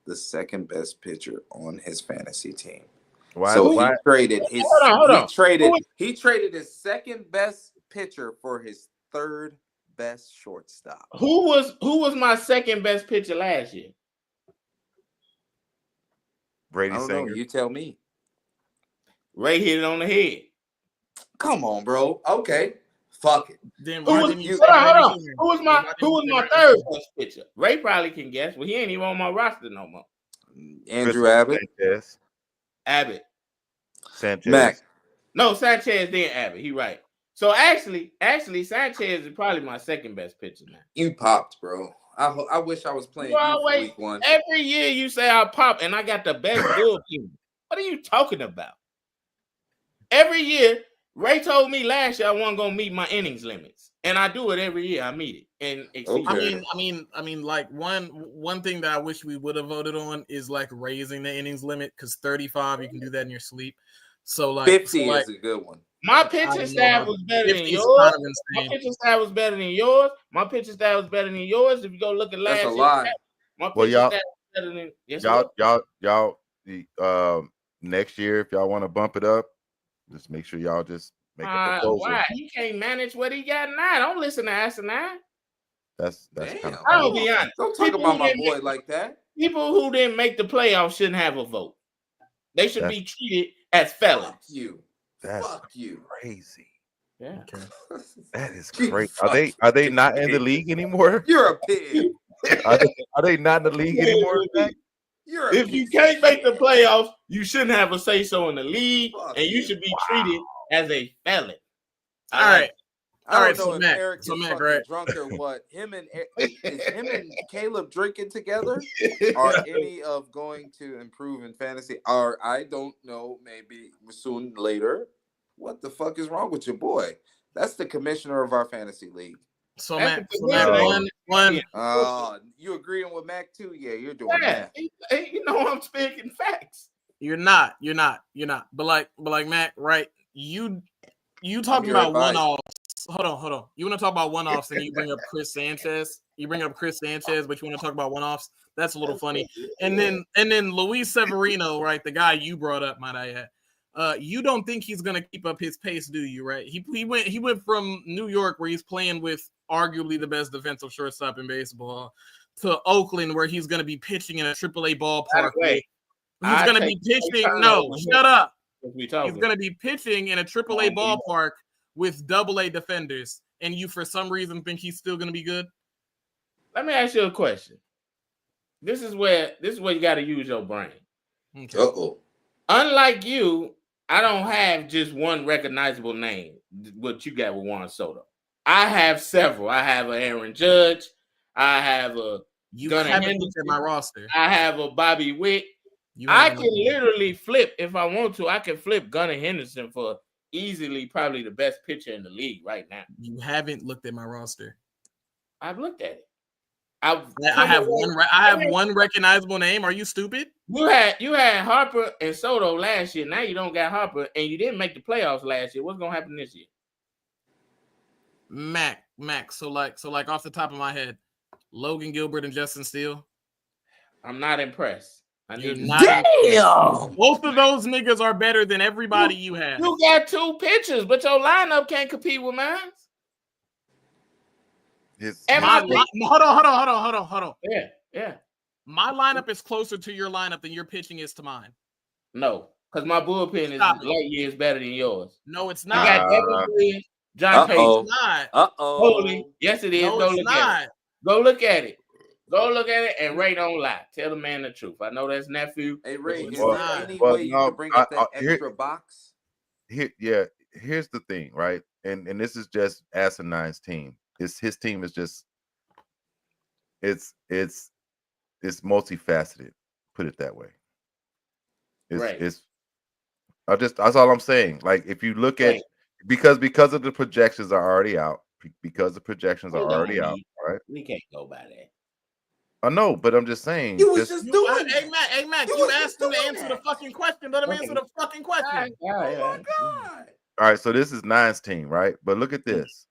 the second best pitcher on his fantasy team. He traded his second best pitcher for his third best shortstop. Who was my second best pitcher last year? Brady I don't know. Singer. You tell me. Ray hit it on the head. Come on, bro. Okay. Fuck it. Then Hold on. Who was my third best pitcher? Ray probably can guess, but he ain't even on my roster no more. Andrew Abbott. Sanchez. Abbott. Sanchez. Mac. No, Sanchez then Abbott. He right. So actually, Sanchez is probably my second best pitcher now. You popped, bro. I wish I was playing you for week one. Every year you say I pop and I got the best bullpen. What are you talking about? Every year, Ray told me last year I wasn't gonna meet my innings limits, and I do it every year. I meet it and exceed. I mean, like one thing that I wish we would have voted on is like raising the innings limit because 35 you can do that in your sleep. So like 50 is a good one. My pitching staff was better than yours. My pitching staff was better than yours. My pitching staff was better than yours. If you go look at last year, my pitching staff was better than y'all. Next year, if y'all want to bump it up, just make sure y'all just make a proposal. Why? He can't manage what he got now. Don't listen to Asinine. That's Damn. kind of. I'll be honest. Don't talk about my boy like that. People who didn't make the playoffs shouldn't have a vote. They should be treated as felons. Fuck you. Crazy. Yeah. Okay. That is crazy. Are they not in the league anymore? You're a pig. Are they not in the league anymore? If you can't make the playoffs, you shouldn't have a say so in the league, and you should be treated as a felon. All right. I don't know if Eric is fucking drunk or what. Him and Caleb drinking together are any of going to improve in fantasy? Or I don't know, maybe soon later. What the fuck is wrong with your boy? That's the commissioner of our fantasy league. So Mac, one. You agreeing with Mac too? Yeah, you're doing that. You know I'm speaking facts. You're not. But like Mac, right? You talking about one-offs. Hold on. You want to talk about one-offs and you bring up Chris Sanchez. But you want to talk about one-offs. That's a little funny. And then Luis Severino, right? The guy you brought up, might I add. You don't think he's gonna keep up his pace, do you? Right? He went from New York, where he's playing with arguably the best defensive shortstop in baseball, to Oakland, where he's gonna be pitching in a AAA ballpark. He's gonna be pitching. No, shut up. He's gonna be pitching in a AAA ballpark with AA defenders, and you for some reason think he's still gonna be good. Let me ask you a question. This is where you got to use your brain. Okay. Unlike you, I don't have just one recognizable name, what you got with Juan Soto. I have several. I have an Aaron Judge. I have a Gunnar Henderson in my roster. I have a Bobby Witt. I can literally flip, if I want to, I can flip Gunnar Henderson for easily probably the best pitcher in the league right now. You haven't looked at my roster. I've looked at it. I have one recognizable name. Are you stupid? You had Harper and Soto last year. Now you don't got Harper, and you didn't make the playoffs last year. What's gonna happen this year? Mac. So like off the top of my head, Logan Gilbert and Justin Steele. I'm not impressed. Damn! Both of those niggas are better than everybody you have. You got two pitchers, but your lineup can't compete with mine. Hold on. Yeah. My lineup is closer to your lineup than your pitching is to mine. No, because my bullpen is light years better than yours. No, it's not. I got Devin Williams, John Payton. Not. Holy. Yes, it is. No, Go look at it. Go look at it, and Ray don't lie. Tell the man the truth. I know that's nephew. Hey Ray, It's is there not. any Well, way you no, can bring up that here- extra box? Here's the thing, right? And this is just Asinine's team. His team is just it's multifaceted. Put it that way. Right. That's all I'm saying. Like if you look at because of the projections are already out, because the projections are already out, right? We can't go by that. I know, but I'm just saying. You was just doing Hey Mac, you asked him to answer the fucking question. Let him answer the fucking question. Oh my God. All right, so this is Nine's team, right? But look at this: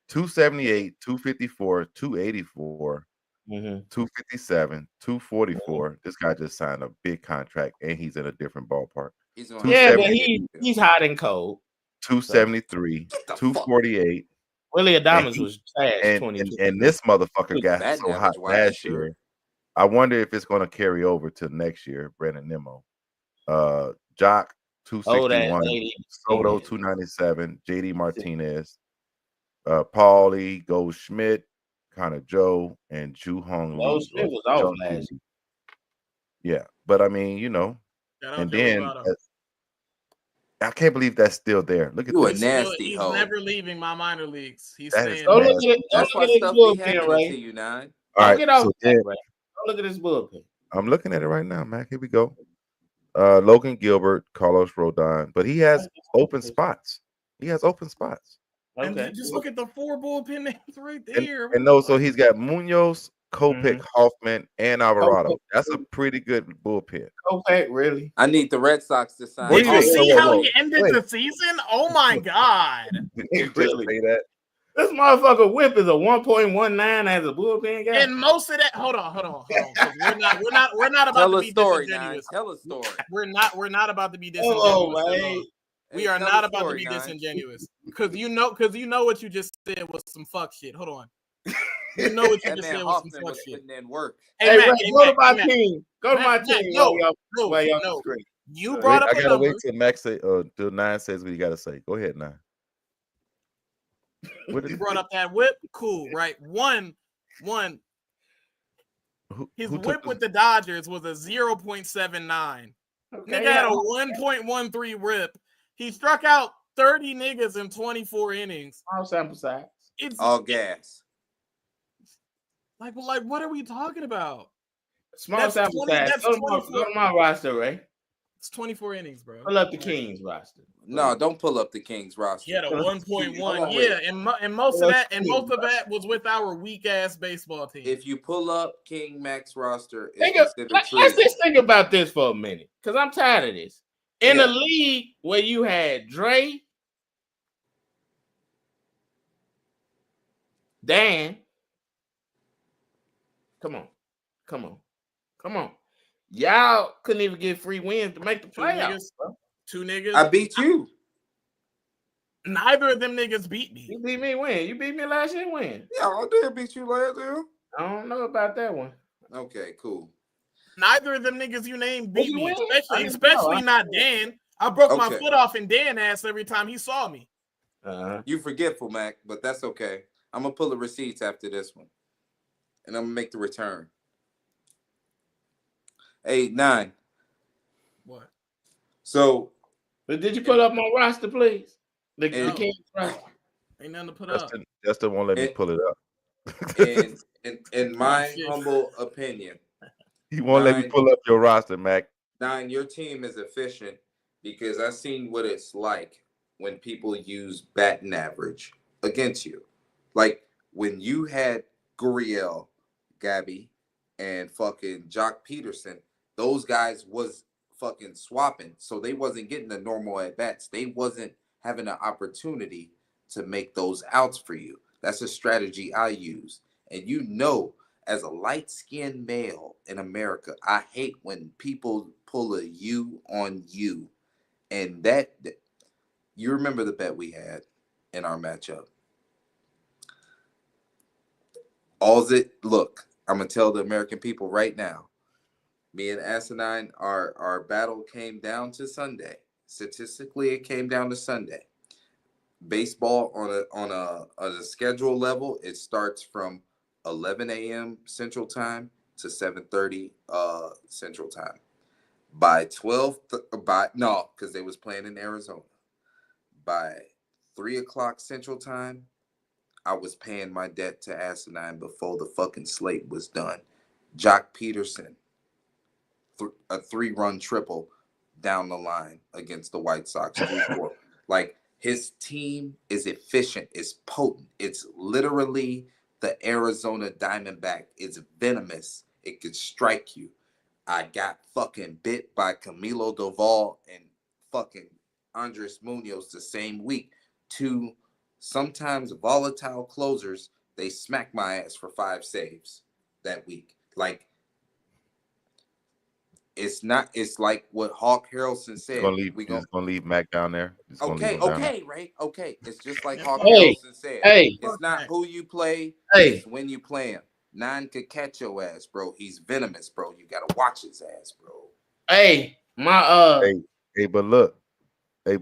278, 254, 284, 257, 244. This guy just signed a big contract, and he's in a different ballpark. Yeah, but he's hot and cold. 273, 248. Willie Adamas was trash. And this motherfucker got so hot last year. I wonder if it's going to carry over to next year. Brandon Nimmo, Jock 261, Soto 297, JD Martinez, Paulie, Goldschmidt, Connor Joe, and Ju Hong Lee. Goldschmidt was off last year. Yeah, but I mean, you know, and then I can't believe that's still there. Look at you this. A nasty he's hoe. never leaving my minor leagues. He's That staying. That's why stuff be happening to you, Nine. All right, get off so that, right? Look at this bullpen. I'm looking at it right now, Mac. Here we go. Logan Gilbert, Carlos Rodon, but he has open spots. He has open spots. Okay. And just look at the 4 bullpen names right there. And no, so he's got Munoz, Kopech, Hoffman, and Alvarado. That's a pretty good bullpen. Kopech, really? I need the Red Sox to sign. Did you see how he ended the season? Oh my God! Did you just say that? This motherfucker whip is a 1.19 as a bullpen guy. And most of that, hold on. We're not about to be disingenuous. Tell a story. We're not about to be disingenuous. Oh, man. We are not about to be disingenuous. Because you know what you just said was some fuck shit. Hold on. You know what you just said was some fuck shit. Work. Hey, Mac, go to my team. Go to my team. No. You brought up I gotta wait till Max say till Nine says what you gotta say. Go ahead, Nine. You brought up that whip, cool, right? One. His whip with the Dodgers was a 0.79. Okay, nigga had a 1.13 whip. He struck out 30 niggas in 24 innings. All sample size. It's all gas. Like, what are we talking about? Small sample size. Go to my roster, Ray. It's 24 innings, bro. Pull up the Kings roster. No, don't pull up the Kings roster. He had a 1.1. Yeah, and most of that was with our weak ass baseball team. If you pull up King Mac's roster, let's just think about this for a minute, because I'm tired of this. In a league where you had Dre, Dan, come on. Y'all couldn't even get free wins to make the playoffs. Two niggas. I beat you. Neither of them niggas beat me. You beat me when? You beat me last year when? Yeah, I did beat you last year. I don't know about that one. Okay, cool. Neither of them niggas you named beat me, especially not Dan. I broke my foot off in Dan ass every time he saw me. You forgetful, Mac, but that's okay. I'm gonna pull the receipts after this one, and I'm gonna make the return. 8, 9. What? So, but did you put up my roster, please? The Kings roster. Ain't nothing to put up. Justin won't let me pull it up. in my humble opinion, he won't let me pull up your roster, Mac. 9, your team is efficient because I've seen what it's like when people use batting average against you. Like when you had Gurriel, Gabby, and fucking Jock Peterson, those guys was fucking swapping. So they wasn't getting the normal at-bats. They wasn't having an opportunity to make those outs for you. That's a strategy I use. And you know, as a light-skinned male in America, I hate when people pull a you on you. And that, you remember the bet we had in our matchup. Look, I'm going to tell the American people right now, me and Asinine, our battle came down to Sunday. Statistically, it came down to Sunday. Baseball on a schedule level, it starts from 11 a.m. Central Time to 7:30 Central Time. By 12, because they was playing in Arizona. By 3 o'clock Central Time, I was paying my debt to Asinine before the fucking slate was done. Jock Peterson, a 3-run triple down the line against the White Sox. Like, his team is efficient, it's potent. It's literally the Arizona Diamondback. It's venomous. It could strike you. I got fucking bit by Camilo Doval and fucking Andres Munoz the same week. Two sometimes volatile closers. They smacked my ass for 5 saves that week. Like, it's like what Hawk Harrelson said. We're gonna leave Mac down there. Okay, right? Okay. It's just like Hawk Hey, Harrelson said. hey. It's not who you play, Hey. it's when you play him. 9 could catch your ass, bro. He's venomous, bro. You gotta watch his ass, bro. Hey, but look at.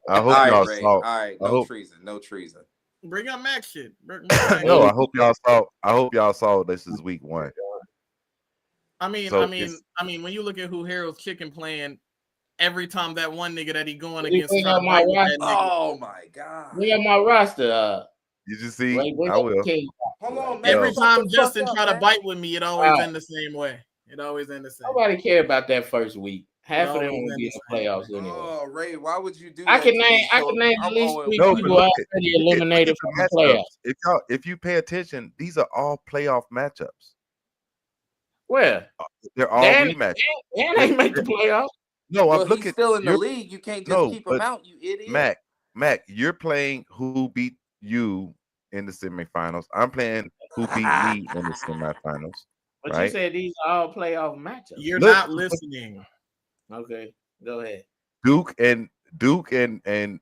I hope All y'all right, Ray. saw. All right, no treason. Bring up Mac shit. No, I hope y'all saw. I hope y'all saw. This is week 1. I mean, when you look at who Harold's Chicken playing, every time that one nigga that he going against, oh my god, we got my roster. You just see, Ray, I will. Hold on, man. Every time Justin try to man. bite with me, it always end the same way. Nobody care about that first week. Half of them will be in the playoffs anyway. Oh, Ray, why would you do that? I can name at least 3 people already eliminated from the playoffs. If you pay attention, these are all playoff matchups. Where? They're all rematches. And they make the playoffs. No, I'm looking. He's still in the league. You can't just keep him out, you idiot. Mac, you're playing who beat you in the semifinals. I'm playing who beat me in the semifinals. But right? You said these are all playoff matchups. You're not listening. Okay, go ahead. Duke and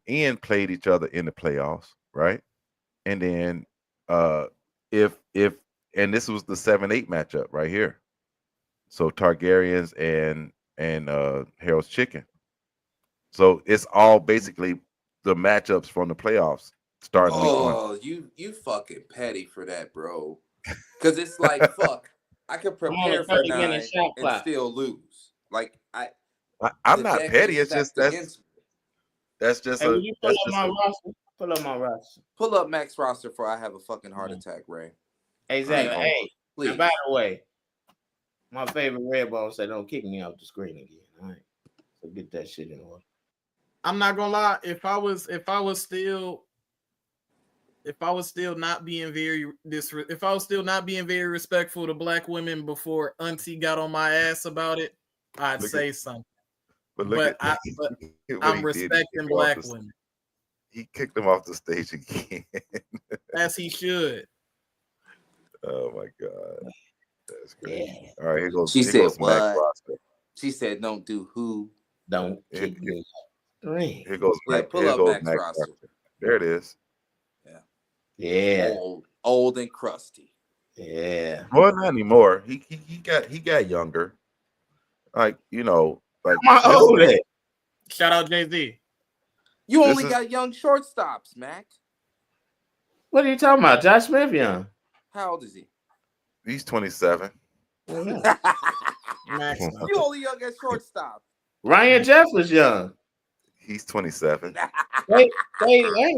Ian played each other in the playoffs, right? And then if this was the 7-8 matchup right here. So Targaryens and Harold's Chicken. So it's all basically the matchups from the playoffs starting week 1. Oh, you fucking petty for that, bro. Because it's like, fuck, I could prepare for 9 and still lose. Like I'm not petty. It's just that's just hey, a. You pull up my roster. Pull up my roster. Pull up Mac's roster before I have a fucking heart attack, Ray. Exactly. Hey, please. And by the way, my favorite red ball said, "Don't kick me off the screen again." All right, so get that shit in order. I'm not gonna lie. If I was still not being very respectful to black women before Auntie got on my ass about it, I'd say something. But I'm respecting black women. He kicked him off the stage again. As he should. Oh my god. That's crazy. Yeah. All right, here goes. She said what? She said don't do who? Don't kick me. Here goes Mac. Pull up Mac's roster. There it is. Yeah. Old and crusty. Yeah. Well, not anymore. He got younger. Like, like shout out Jay-Z. You only got young shortstops, Mac. What are you talking about? Josh Smith young. How old is he? He's 27. You only young at shortstop. Ryan Jeff was young. He's 27. They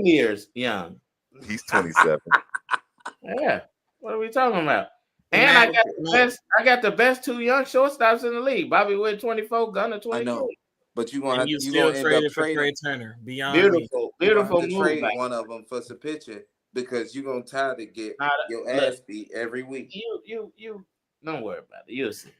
years young. He's 27. Yeah. What are we talking about? And I got the best 2 young shortstops in the league. Bobby Witt 24, Gunnar 23. I know. But you're gonna end up trading Trey Turner. Beautiful move. Trade one of them for some pitching because you're gonna try to get your ass beat every week. You don't worry about it. You'll see.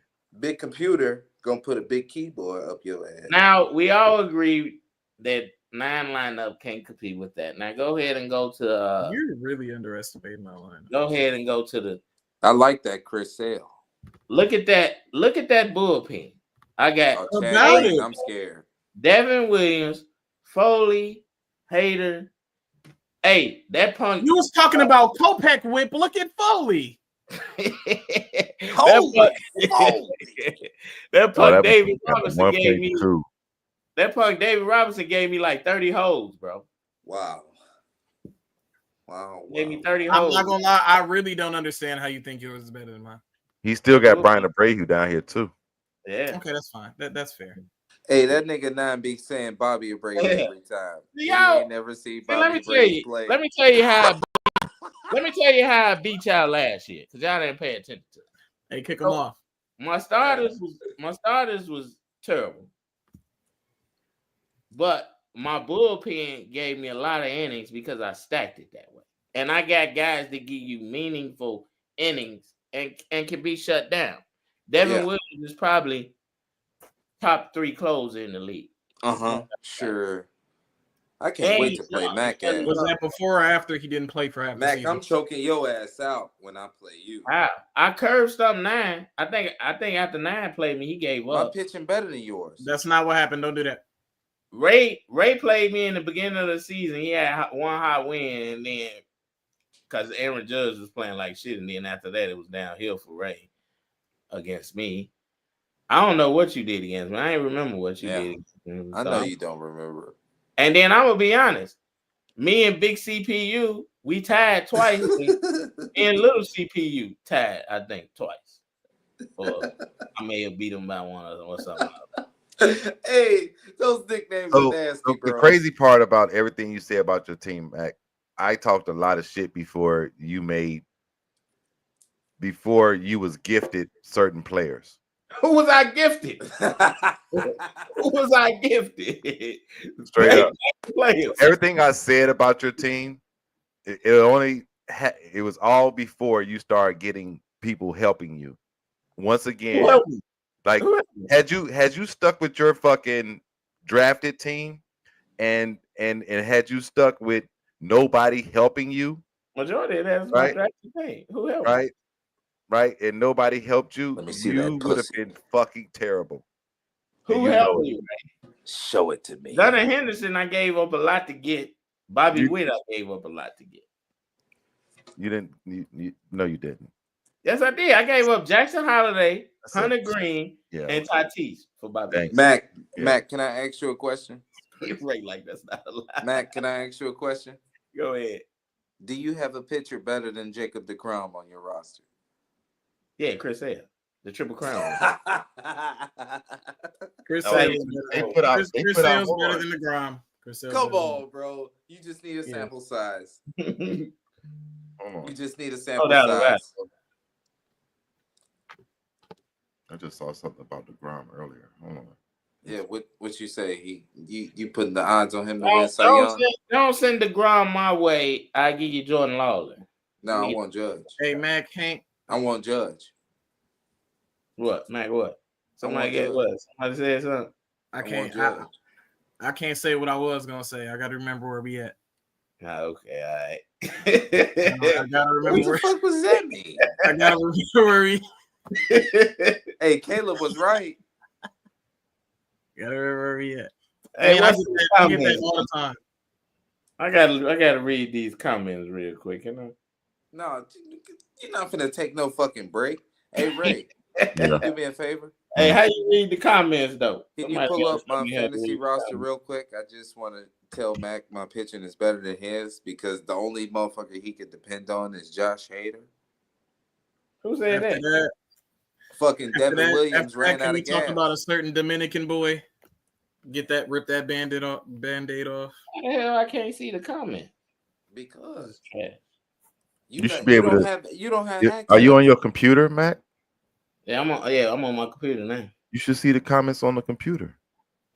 Big computer gonna put a big keyboard up your ass. Now we all agree that 9 lineup can't compete with that. Now go ahead and go to. You're really underestimating my lineup. Go ahead and go to the. I like that Chris Sale. Look at that bullpen. I got. I'm scared. Devin Williams, Foley, Hader. Hey, that punk. You was talking about Kopech Whip. Look at Foley. That punk David Robinson gave me. That punk David Robinson gave me like 30 holes, bro. Wow. Wow. Gave me 30 I'm holes. not gonna lie, I really don't understand how you think yours is better than mine. He still got Brian Abreu down here too. Yeah. Okay, that's fine. That's fair. Hey, that nigga 9 be saying Bobby Abreu every time. See, He ain't never seen Bobby Abreu play. Let me tell you how. Let me tell you how I beat y'all last year, because y'all didn't pay attention to it. Hey, kick them off. My starters was terrible, but my bullpen gave me a lot of innings because I stacked it that way, and I got guys that give you meaningful innings and can be shut down. Devin Williams is probably top 3 closer in the league. Sure. I can't wait to play Mac ass. Was that before or after he didn't play for half the Mac, season? I'm choking your ass out when I play you. I curved stuff 9. I think after 9 played me, he gave up. My pitching better than yours. That's not what happened. Don't do that. Ray played me in the beginning of the season. He had one hot win, and then because Aaron Judge was playing like shit, and then after that it was downhill for Ray against me. I don't know what you did against me. I ain't remember what you did against me. I know you don't remember. And then I'm gonna be honest. Me and Big CPU, we tied twice, and Little CPU tied, I think, twice. Or I may have beat him by one or something. Hey, those nicknames are nasty, bro. The crazy part about everything you say about your team, Mac, I talked a lot of shit before you was gifted certain players. Who was I gifted? Who was I gifted? Straight up. Players. Everything I said about your team, it was all before you started getting people helping you. Once again, like had you stuck with your fucking drafted team and had you stuck with nobody helping you, majority of that's my drafted team. Who helped? Right, and nobody helped you. Let me see you would have been fucking terrible. Who helped you? Show it to me. Gunnar Henderson, I gave up a lot to get. Bobby Witt, I gave up a lot to get. You didn't. No, you didn't. Yes, I did. I gave up Jackson Holiday, Hunter Green, and Tatis for Bobby. Mac, can I ask you a question? Right, like that's not a lot. Mac, can I ask you a question? Go ahead. Do you have a pitcher better than Jacob DeGrom on your roster? Yeah, Chris Sale, the Triple Crown. Chris Sale's better than DeGrom. Come on, bro. You just need a sample size. You just need a sample size. I just saw something about DeGrom earlier. Hold on. Yeah, what you say? You putting the odds on him to win Cy Young? Don't send DeGrom my way. I give you Jordan Lawler. No, I want Judge. Hey, Mac, Hank. I want Judge. What, Mac? What? Somebody get what? Somebody said something. I can't say what I was gonna say. I got to remember where we at. Okay, all right. I gotta remember. What the fuck was that mean? I gotta remember where we. Hey, Caleb was right. Gotta remember where we at. Hey, I get that all the time. I gotta read these comments real quick, you know. No, you're not finna take no fucking break. Hey, Ray, do me a favor. Hey, how you read the comments though? Can you pull up my fantasy roster real quick? I just want to tell Mac my pitching is better than his because the only motherfucker he could depend on is Josh Hader. Who said that? Fucking Devin Williams ran out of gas. Talk about a certain Dominican boy. Rip that band-aid off. How the hell I can't see the comment? Because you should be able to. You don't have access. Are you on your computer, Mac? Yeah, I'm on my computer now. You should see the comments on the computer.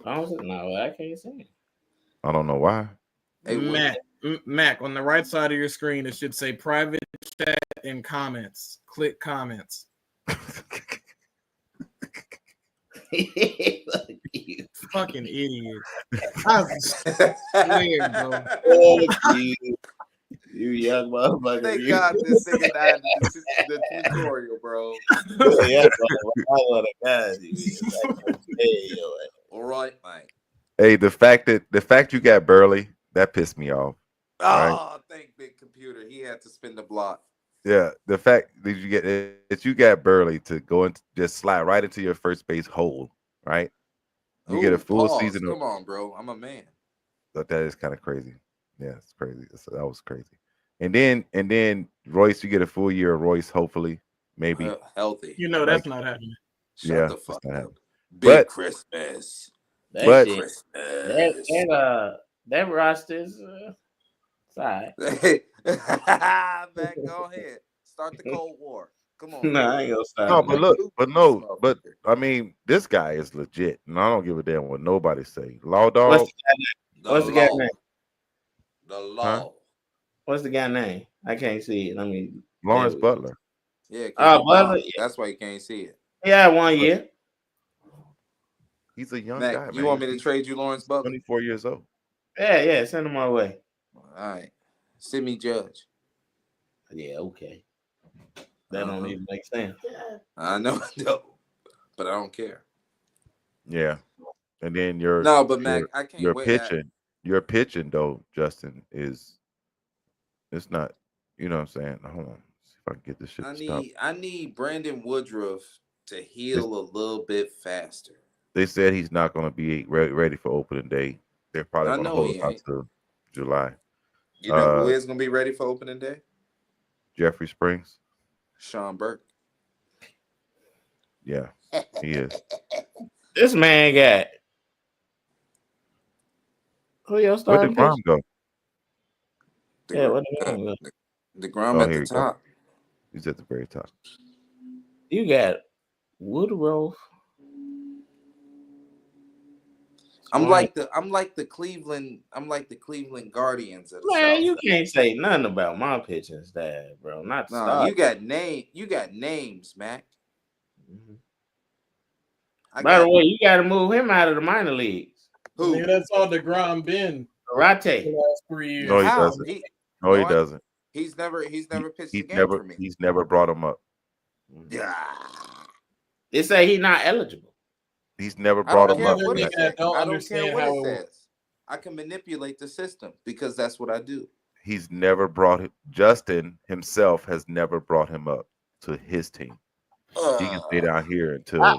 No, I can't see it. I don't know why. Hey, Mac, on the right side of your screen, it should say private chat and comments. Click comments. Fucking idiot. I swear, bro. Oh, you young motherfucker. Thank God this nigga died in the tutorial, bro. Yeah, all right, Mike. Hey, the fact you got Burley, that pissed me off. Oh, right? Thank Big Computer. He had to spin the block. Yeah, the fact that you got Burley to go and just slide right into your first base hole, right? You get a full season. Come on, bro. I'm a man. But that is kind of crazy. Yeah, it's crazy. That was crazy. And then Royce, you get a full year of Royce, hopefully, maybe. Healthy. You know that's not happening. Shut the fuck not up. happening. Big But- Christmas. That But- shit, Christmas. that roster's it's all right. Man, go ahead. Start the Cold War. Come on. No, I ain't gonna stop. No, that. but look, but no, but Motherfucker. I mean, this guy is legit, and I don't give a damn what nobody say. Law What's Dog, What's the guy's law. name? The law. What's the guy name? I can't see it. Let me. Lawrence there we go. Butler. Yeah, 'cause Oh, he Butler, blind. yeah. That's why you can't see it. Yeah, 1 year. He's a young Mac, guy, you man. want me to He's trade you Lawrence Butler? 24 years old. Yeah, send him my way. All right. Send me Judge. Yeah, okay. That don't even make sense. I know, no, but I don't care. Yeah, and then your No, but Mac, I can't your wait. your pitching though, Justin, it's not. You know what I'm saying? Hold on, see if I can get this shit to stop. I need Brandon Woodruff to heal a little bit faster. They said he's not going to be ready for opening day. They're probably I going to know hold he him out ain't. to July. You know who is gonna be ready for opening day? Jeffrey Springs. Sean Burke. Yeah, he is. This man got who your Where starting did Grom pitcher? go? Yeah, what the Grom go? The Grom Oh, at here the you go. top. He's at the very top. You got Woodruff. I'm like the Cleveland Guardians of the Man, South. you can't say nothing about my pitching staff, bro. Not Nah, start. you got names, Mac. Mhm. I By the got way, you got to move him out of the minor leagues. who? Yeah, that's all DeGrom been the Karate. last 3 years. No, he How? doesn't. No, he doesn't. He's never pitched a He's game for me. He's never brought him up. Yeah. They say he's not eligible. He's never I brought don't him care up. what it I says. don't I don't care understand what how it it works. says. I can manipulate the system because that's what I do. He's never brought him. Justin himself has never brought him up to his team. He can stay down here until I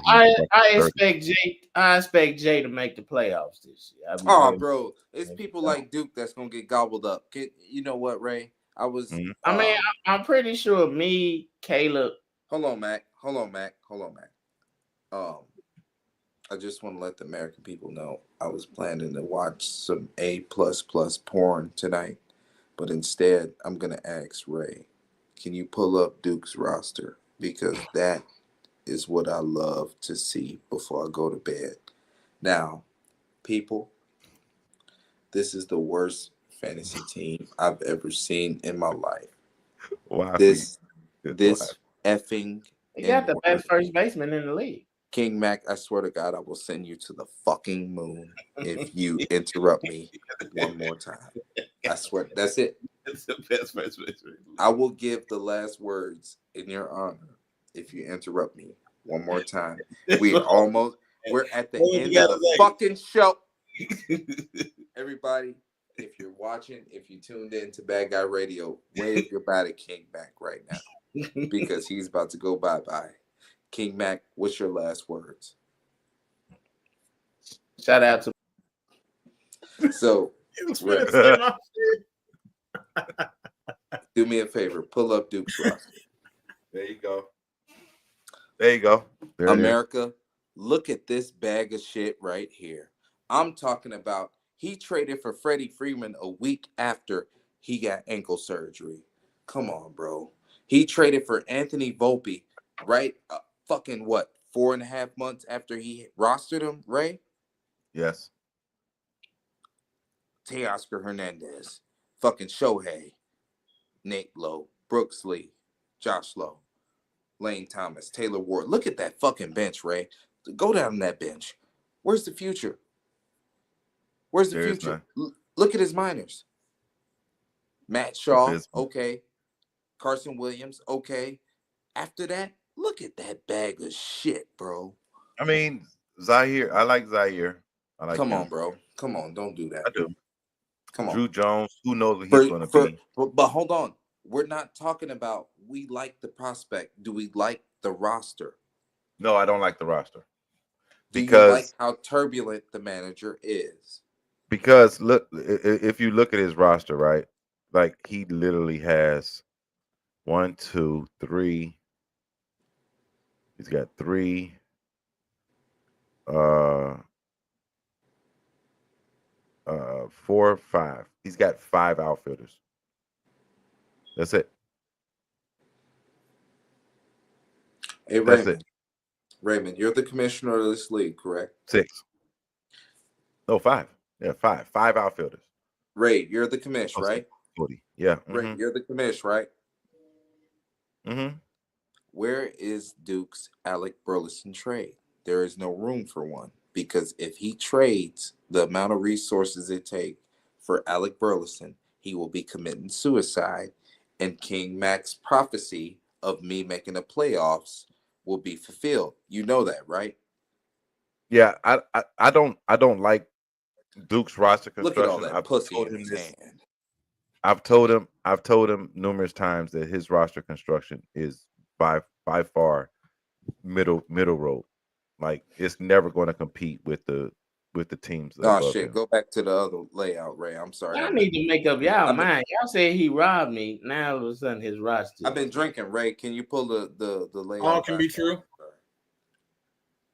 he's 30. expect Jay to make the playoffs this year. Oh, bro, it's people like Duke that's gonna get gobbled up. You know what, Ray? I was. Mhm. I mean, I'm pretty sure me, Caleb. Hold on, Mac. I just want to let the American people know I was planning to watch some A++ porn tonight, but instead I'm gonna ask Ray, can you pull up Duke's roster, because that is what I love to see before I go to bed. Now, people, this is the worst fantasy team I've ever seen in my life. Why? This Why? effing He got the N-word. best first baseman in the league. King Mac, I swear to God, I will send you to the fucking moon if you interrupt me one more time. I swear, that's it. It's the best first baseman. I will give the last words in your honor if you interrupt me one more time. We're at the end of the fucking show. Everybody, if you're watching, if you tuned in to Bad Guy Radio, wave goodbye to King Mac right now because he's about to go bye-bye. King Mac, what's your last words? Shout out to So, He was Ray, finna say my shit. do me a favor, pull up Duke's roster. There you go. There you go. There it is. America, look at this bag of shit right here. I'm talking about he traded for Freddie Freeman a week after he got ankle surgery. Come on, bro. He traded for Anthony Volpe, right? Fucking what? 4.5 months after he rostered him, Ray? Yes. Teoscar Hernandez, fucking Shohei, Nate Lowe, Brooks Lee, Josh Lowe, Lane Thomas, Taylor Ward. Look at that fucking bench, Ray. Go down that bench. Where's the future? Where's the There is future? Look at his minors. Matt Shaw, okay. Carson Williams, okay. After that, look at that bag of shit, bro. I mean, Zaire. I like Zaire. I like Come him. on, bro. Come on, don't do that. I do. Come on. Drew Jones. Who knows what he's going to be? But hold on. We're not talking about we like the prospect. Do we like the roster? No, I don't like the roster. Do Because you like how turbulent the manager is? Because look, if you look at his roster, right? like he literally has 1, 2, 3. He's got 3. 4, 5. He's got 5 outfielders. That's it. Hey, That's Raymond. it. Raymond, you're the commissioner of this league, correct? 6. No, 5. Yeah, 5. 5 outfielders. Ray, you're the commish, Oh, right? 40. Yeah. Ray, you're the commish, right? Mm-hmm. Where is Duke's Alec Burleson trade? There is no room for one because if he trades the amount of resources it takes for Alec Burleson, he will be committing suicide, and King Mac's prophecy of me making the playoffs will be fulfilled. You know that, right? Yeah, I don't like Duke's roster Look at all construction. that I've pussy told in him his this. hand. I've told him numerous times that his roster construction is by far middle road. Like it's never going to compete with the teams Oh above shit! him. Go back to the other layout, Ray. I'm sorry. Y'all need to make up y'all mind. Y'all say he robbed me. Now all of a sudden his roster. I've been drinking, Ray. Can you pull the layout? All can be true.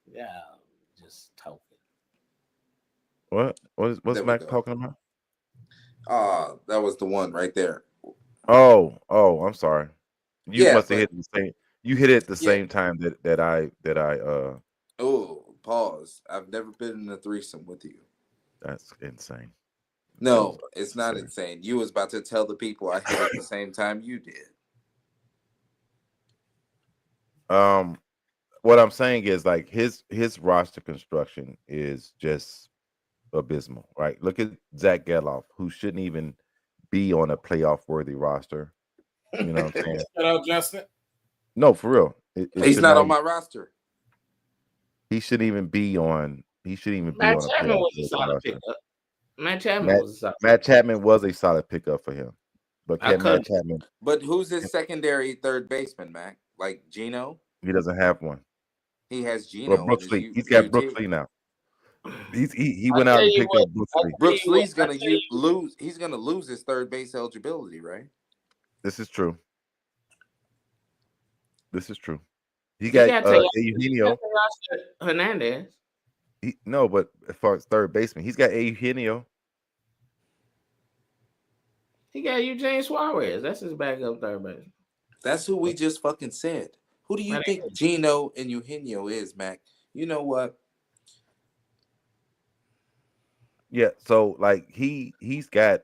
Yeah, just talking. What's Mac talking about? That was the one right there. Oh, I'm sorry. You must have but, hit the same. You hit it the same time that I. Oh, pause. I've never been in a threesome with you. That's insane. No, it's not insane. You was about to tell the people I hit at the same time you did. What I'm saying is like his roster construction is just abysmal, right? Look at Zach Geloff, who shouldn't even be on a playoff worthy roster. You know what I'm saying? Shout out Justin. No, for real. He's not on my roster. He shouldn't even be on. He shouldn't even Matt be on a Chapman playoff was a solid roster. pickup. Matt Chapman was a solid. Matt Chapman was a solid pickup for him, but can Matt Chapman? But who's his secondary third baseman, Mac? Like Gino? He doesn't have one. He has Gino. Well, Brooks Lee. He's got Brooks Lee now. He went out and picked up Brooks Lee. Brooks Lee's gonna lose. He's gonna lose his third base eligibility, right? This is true. He got Eugenio Hernandez. No, but as far as third baseman, he's got Eugenio. He got Eugene Suarez. That's his backup third baseman. That's who we just fucking said. Who do you think Gino and Eugenio is, Mac? You know what? Yeah, so like he's got.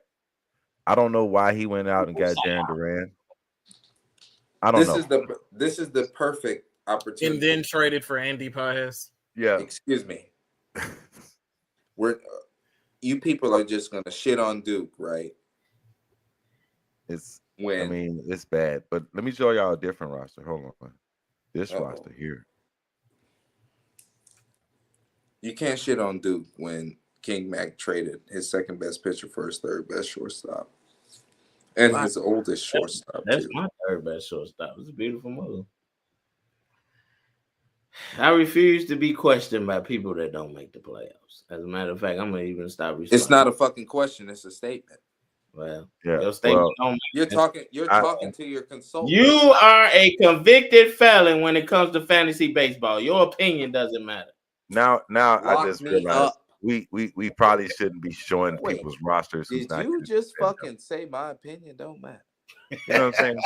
I don't know why he went out and got Jarren Duran. I don't know. This is the perfect opportunity. And then traded for Andy Paez. Yeah. Excuse me. You people are just gonna shit on Duke, right? It's bad. But let me show y'all a different roster. Hold on. This roster here. You can't shit on Duke when King Mac traded his second best pitcher for his third best shortstop. And his oldest shortstop. That's my third best shortstop. It's a beautiful move. I refuse to be questioned by people that don't make the playoffs. As a matter of fact, I'm gonna even stop responding. It's not a fucking question, it's a statement. Well, yeah. Your statement don't you're talking to your consultant. You are a convicted felon when it comes to fantasy baseball. Your opinion doesn't matter. Now I just realized we probably shouldn't be showing people's rosters. Did you just fucking say my opinion don't matter? You know what I'm saying?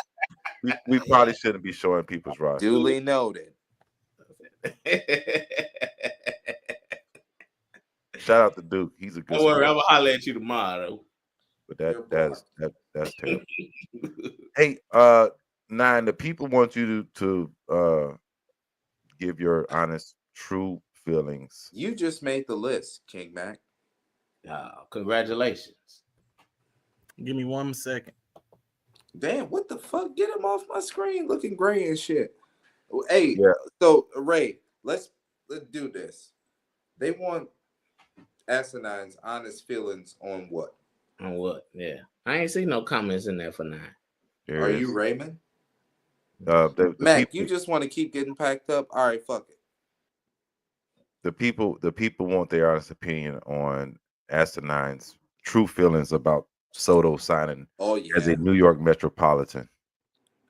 we probably shouldn't be showing people's rosters. Duly noted. Shout out to Duke. He's a good. Don't worry, I'm gonna holler at you tomorrow. But that's terrible. Hey, 9. The people want you to give your honest, true feelings. You just made the list, King Mac. Congratulations. Give me 1 second. Damn, what the fuck? Get him off my screen looking gray and shit. Hey, so Ray, let's do this. They want Asine's honest feelings on what? On what? Yeah. I ain't seen no comments in there for 9. Are you Raymond? The Mac, you just want to keep getting packed up? All right, fuck it. The people want their honest opinion on Asine's true feelings about Soto signing as a yeah. New York Metropolitan.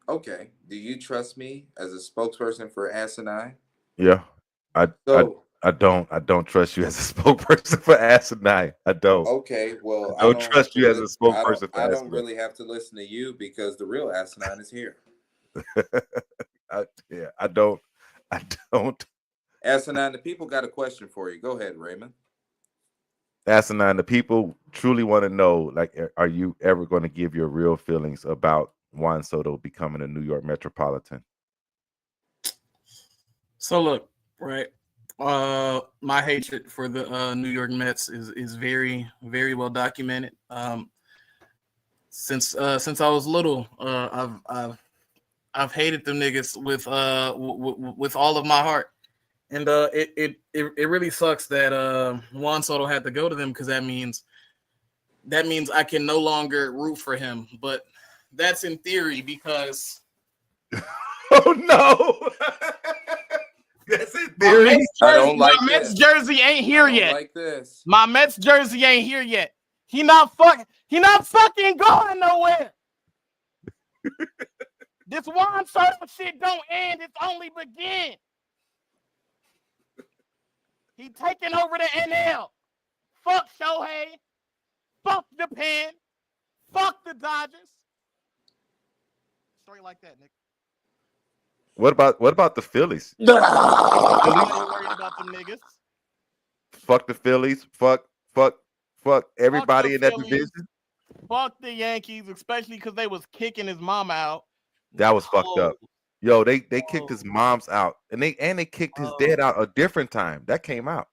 Okay. Do you trust me as a spokesperson for Asinine? Yeah, I So don't trust you as a spokesperson for Asinine. I don't. okay, well, I don't trust you as a spokesperson for I don't Asinine. really have to listen to you because the real Asinine is here. I don't. Asinine, the people got a question for you. Go ahead, Raymond. Asinine, the people truly want to know, like, are you ever going to give your real feelings about Juan Soto becoming a New York Metropolitan? So look, right. My hatred for the New York Mets is very, very well documented. Since I was little, I've hated them niggas with all of my heart. And it really sucks that Juan Soto had to go to them, because that means I can no longer root for him. But that's in theory, because oh no, that's in theory. My Mets jersey ain't here yet. Like this. My Mets jersey ain't here yet. He not fucking going nowhere. This Juan Soto shit don't end. It's only begin. He taking over the NL. Fuck Shohei. Fuck the Pen. Fuck the Dodgers. Straight like that, Nick. What about the Phillies? I'm not worried about them niggas. Fuck the Phillies. Fuck everybody in that division. Fuck the Yankees, especially because they was kicking his mama out. That was fucked up. Yo, they kicked his mom's out, and they kicked his dad out a different time. That came out.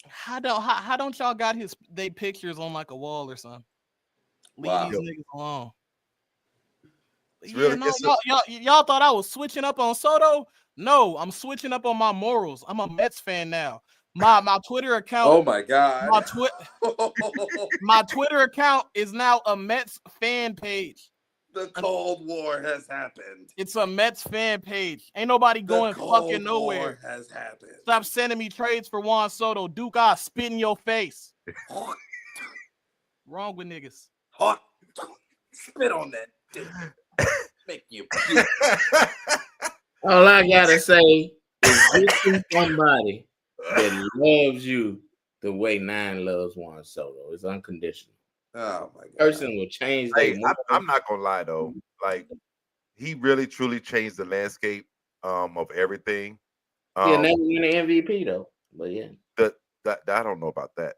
How don't y'all got they pictures on like a wall or something? Leave these niggas alone. Y'all thought I was switching up on Soto? No, I'm switching up on my morals. I'm a Mets fan now. My Twitter account. Oh my god. My Twitter account is now a Mets fan page. The Cold War has happened. It's a Mets fan page. Ain't nobody going fucking nowhere. War has happened. Stop sending me trades for Juan Soto. Duke, I spit in your face. Wrong with niggas. Spit on that dick. Make you puke. All I gotta say is this is somebody that loves you the way Nine loves Juan Soto. It's unconditional. Oh my god. Person will change. I'm not gonna lie though. Like, he really truly changed the landscape of everything. Never win an MVP though. But yeah. That I don't know about that.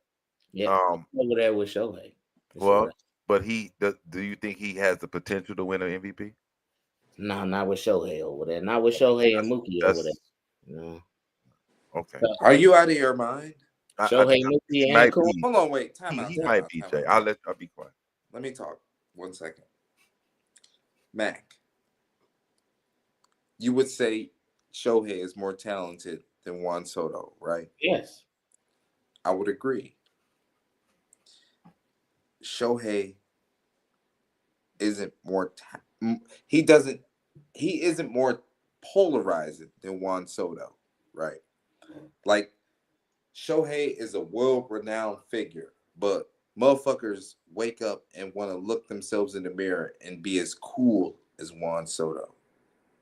Yeah. Over there with Shohei. Well, but do you think he has the potential to win an MVP? No, not with Shohei over there. Not with Shohei and Mookie over there. No. Okay. Are you out of your mind? Shohei, Mookie, and Cole. Hold on, wait. Time out. He might be, Jay. I'll be quiet. Let me talk 1 second. Mac, you would say Shohei is more talented than Juan Soto, right? Yes. I would agree. Shohei isn't more he isn't more polarizing than Juan Soto, right? Like, Shohei is a world-renowned figure, but motherfuckers wake up and want to look themselves in the mirror and be as cool as Juan Soto.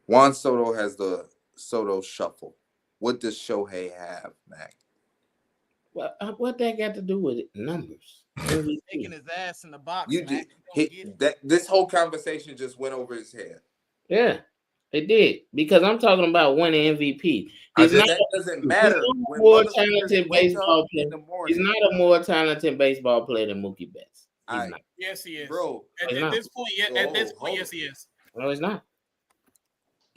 Juan Soto has the Soto shuffle. What does Shohei have, Mac? Well, what that got to do with it? Numbers. Taking his ass in the box. You did. This whole conversation just went over his head. Yeah, it did, because I'm talking about winning MVP. That doesn't matter. More talented baseball player. He's not a more talented baseball player than Mookie Betts. He's not. Yes, he is, bro. At this point, yes, he is. No, he's not.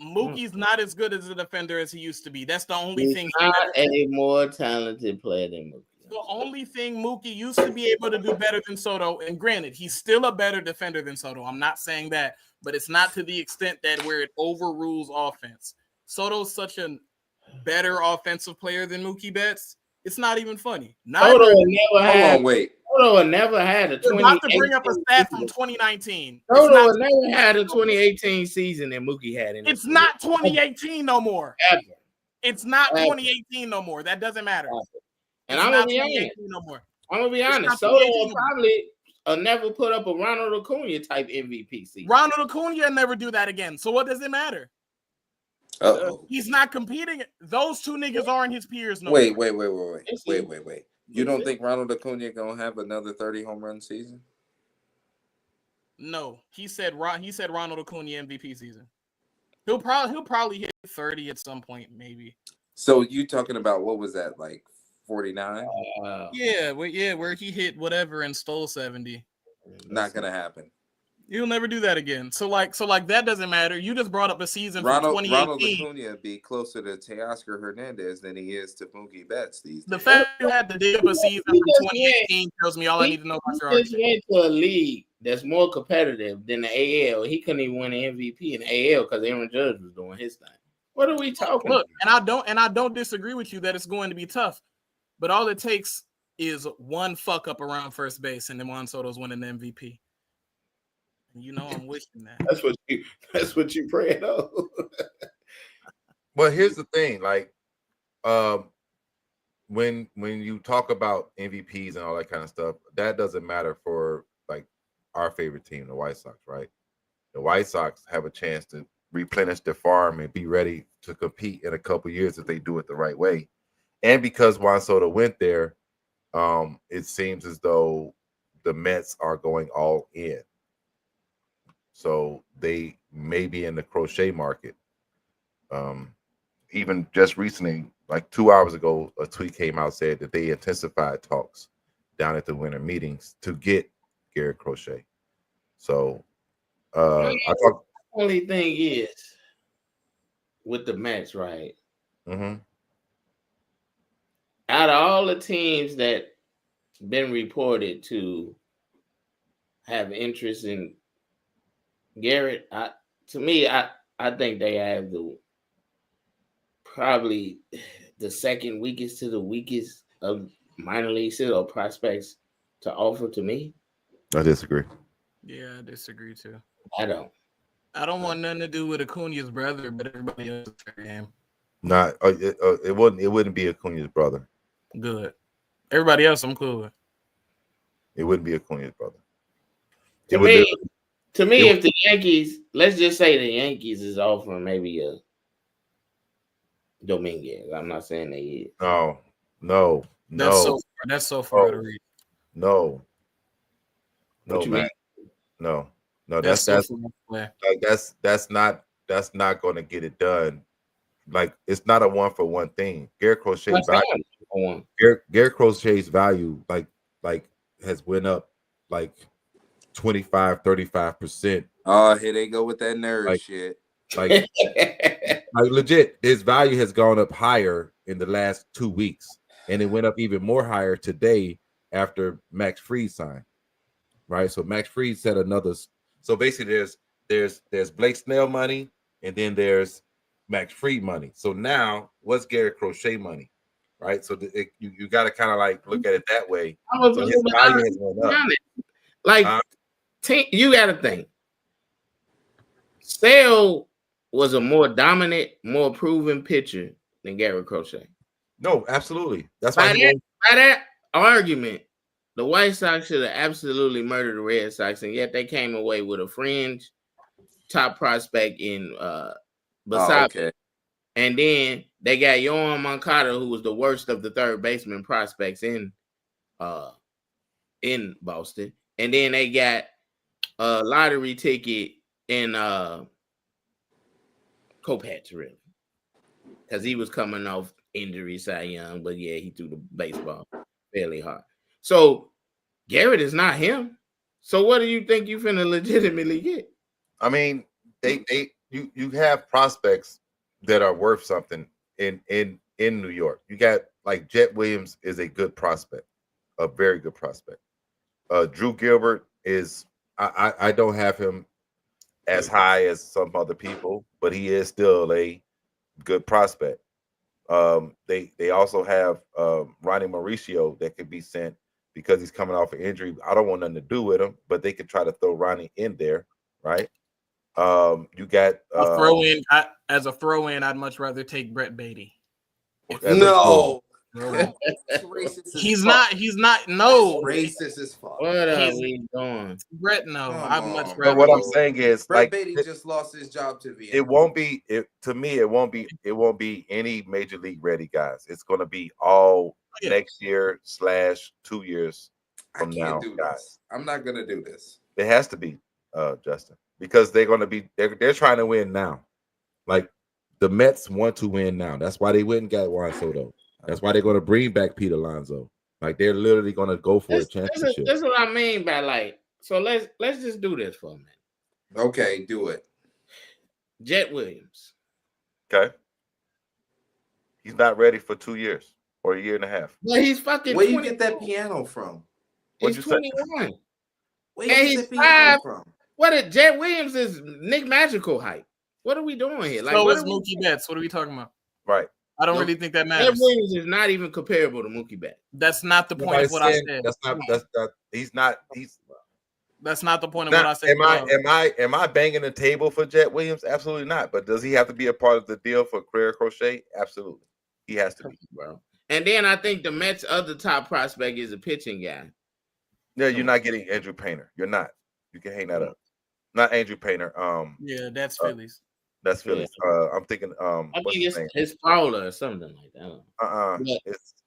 Mookie's not as good as a defender as he used to be. That's the only thing. He's not a more talented player than Mookie. The only thing Mookie used to be able to do better than Soto, and granted, he's still a better defender than Soto. I'm not saying that, but it's not to the extent that where it overrules offense. Soto's such a better offensive player than Mookie Betts. It's not even funny. Soto never had a 2018. You're about to bring up a stat from 2019. Soto never had a 2018 season that Mookie had in it. It's not 2018 no more. Ever. It's not 2018 no more. That doesn't matter. And I'm gonna be honest. No more. I'm gonna be honest. Soto will probably never put up a Ronald Acuna type MVP season. Ronald Acuna never do that again. So what does it matter? He's not competing. Those two niggas aren't his peers no Wait. more. Wait. You don't think Ronald Acuna gonna have another 30 home run season? No, he said Ronald Acuna MVP season. He'll probably hit 30 at some point, maybe. So you talking about what was that, like 49? Yeah, where he hit whatever and stole 70. Not gonna happen. You'll never do that again. So that doesn't matter. You just brought up a season for Ronald 2018. Acuna be closer to Teoscar Hernandez than he is to Mookie Betts these days. The fact you had to dig up a season from 2018 tells me all I need to know about your argument. He just went to a league that's more competitive than the AL. He couldn't even win an MVP in the AL because Aaron Judge was doing his thing. What are we talking about? And I don't disagree with you that it's going to be tough, but all it takes is one fuck up around first base and then Juan Soto's winning the MVP. You know I'm wishing that. That's what you praying on. Well, here's the thing, like, when you talk about MVPs and all that kind of stuff, that doesn't matter for like our favorite team, the White Sox, right? The White Sox have a chance to replenish their farm and be ready to compete in a couple years if they do it the right way. And because Juan Soto went there, it seems as though the Mets are going all in. So they may be in the crochet market. Even just recently, like 2 hours ago, a tweet came out said that they intensified talks down at the winter meetings to get Garrett Crochet. So the only thing is with the Mets, right? Mm-hmm. Out of all the teams that been reported to have interest in Garrett, I think they have probably the second weakest to the weakest of minor league or prospects to offer to me. I disagree. Yeah, I disagree too. I don't want nothing to do with Acuna's brother, but everybody else is fair game. Not it wouldn't be Acuna's brother. Good. Everybody else I'm cool with. It wouldn't be Acuna's brother. To me, if the Yankees, let's just say the Yankees is offering maybe a Dominguez. I'm not saying they is. No. That's so far to read. No, man. No. That's not going to get it done. Like, it's not a 1-for-1 thing. Garrett Crochet's value. Garrett Crochet's value like has went up like 25-35%. Oh, here they go with that nerd shit. Like legit, his value has gone up higher in the last 2 weeks, and it went up even more higher today after Max Fried signed. Right, so Max Fried said another. So basically, there's Blake Snell money, and then there's Max Fried money. So now, what's Garrett Crochet money? Right, so you got to kind of like look at it that way. So his value has gone up. Like, you got to think. Sale was a more dominant, more proven pitcher than Garrett Crochet. No, absolutely. That's by that argument, the White Sox should have absolutely murdered the Red Sox, and yet they came away with a fringe top prospect in Basabe. Okay. And then they got Yohan Moncada, who was the worst of the third baseman prospects in Boston. And then they got a lottery ticket in Kopech, really, because he was coming off injury, Cy Young, but yeah, he threw the baseball fairly hard. So Garrett is not him. So what do you think you finna legitimately get? I mean, you have prospects that are worth something in New York. You got like Jet Williams is a good prospect, a very good prospect. Drew Gilbert is I don't have him as high as some other people, but he is still a good prospect. They also have Ronnie Mauricio that could be sent because he's coming off an injury. I don't want nothing to do with him, but they could try to throw Ronnie in there, right? You got as a throw in. I'd much rather take Brett Beatty. No. He's not. No. Racist as fuck. What are we doing? Brett, no. Come much on, rather. But what I'm saying is, Brett like, Beatty just lost his job to Vienna. it won't be. To me, it won't be any major league ready guys. It's going to be all next year / 2 years from now, guys. I'm not gonna do this. It has to be, Justin, because they're going to be. They're trying to win now. Like the Mets want to win now. That's why they went and got Juan Soto. That's why they're going to bring back Pete Alonso. Like they're literally going to go for a championship. That's what I mean by like. So let's just do this for a minute. Okay, do it. Jet Williams. Okay. He's not ready for 2 years or a year and a half. Well, he's fucking. Where you get that piano from? He's 21. Where you get that piano from? What? Jet Williams is Nick Magical height. What are we doing here? Like, so is Mookie Betts. What are we talking about? Right. I don't really think that matters. Jet Williams is not even comparable to Mookie Betts. That's not the point of what I said. That's not. He's not. That's not the point of what I said. Am I banging the table for Jet Williams? Absolutely not. But does he have to be a part of the deal for career crochet? Absolutely. He has to be, bro. And then I think the Mets' other top prospect is a pitching guy. Yeah, you're not getting Andrew Painter. You're not. You can hang that up. Not Andrew Painter. Yeah, that's Phillies. That's Phillies. Yeah. I'm thinking. I think it's Fowler or something like that.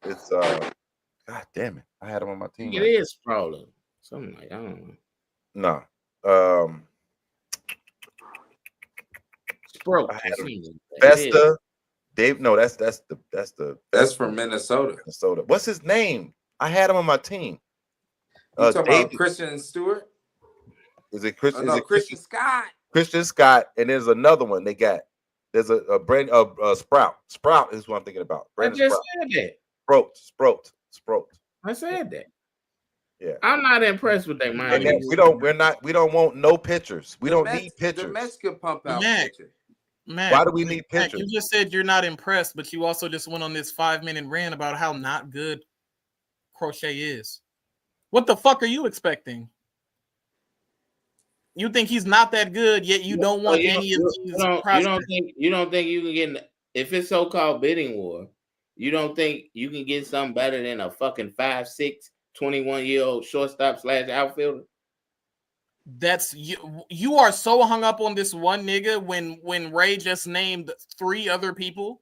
It's God damn it! I had him on my team. It is Fowler. Something like I don't know. No. Vesta. Dave. No, that's from Minnesota. Minnesota. What's his name? I had him on my team. You talking about Christian Stewart? Is it Christian? No, Christian Scott. Christian Scott, and there's another one they got. There's a brand Sprout. Sprout is what I'm thinking about. Brandon I just said that. Sprout. I said that. Yeah, I'm not impressed with that mind. We don't want no pitchers. We don't need pitchers. The Mets could pump out pitchers. Mac, why do we need pitchers? You just said you're not impressed, but you also just went on this 5-minute rant about how not good Crochet is. What the fuck are you expecting? You think he's not that good, yet you don't want any of these prospects. You don't think you can get, if it's so-called bidding war, you don't think you can get something better than a fucking 5'6", 21-year-old shortstop / outfielder? That's you are so hung up on this one nigga when Ray just named 3 other people.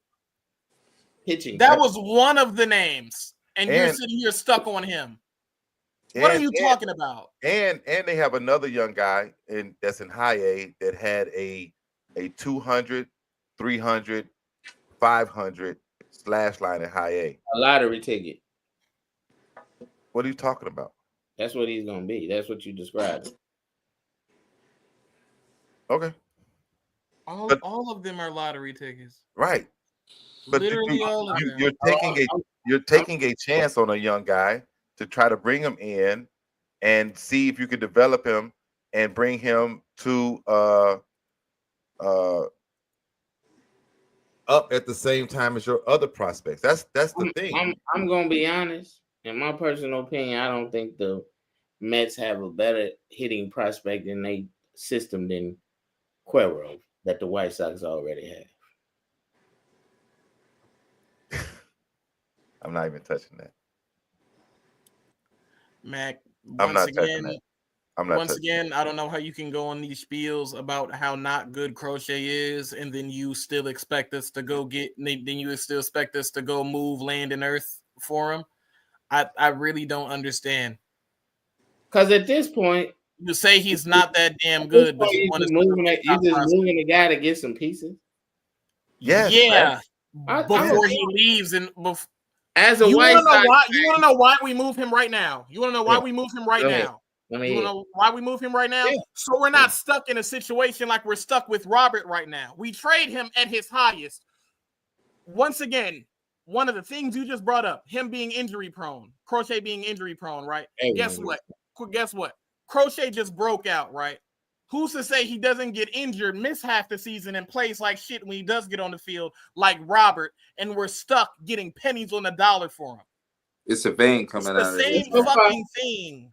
Pitching. That was one of the names, and you're sitting here stuck on him. What are you talking about? And they have another young guy that's in high A that had a 200, 300, 500 slash line in high A. A lottery ticket. What are you talking about? That's what he's gonna be. That's what you described. Okay. All of them are lottery tickets. Right. But literally all of them. You're taking a chance on a young guy to try to bring him in and see if you could develop him and bring him to up at the same time as your other prospects. That's the thing. I'm gonna be honest. In my personal opinion, I don't think the Mets have a better hitting prospect in their system than Cuero that the White Sox already have. I'm not even touching that. Mac, once again, I don't know how you can go on these spiels about how not good Crochet is, and then you still expect us to go move land and earth for him. I really don't understand. Because at this point, you say he's not that damn good, but you just moving the guy to get some pieces. Yeah. Before he leaves and before. As a you White Sox, you want to know why we move him right now? You want to know why we move him right now? You want to know why we move him right now? Yeah. So we're not stuck in a situation like we're stuck with Robert right now. We trade him at his highest. Once again, one of the things you just brought up, him being injury prone, Crochet being injury prone, right? Guess what? Crochet just broke out, right? Who's to say he doesn't get injured, miss half the season, and plays like shit when he does get on the field, like Robert, and we're stuck getting pennies on the dollar for him? It's a vein coming out of it. It's the same fucking thing.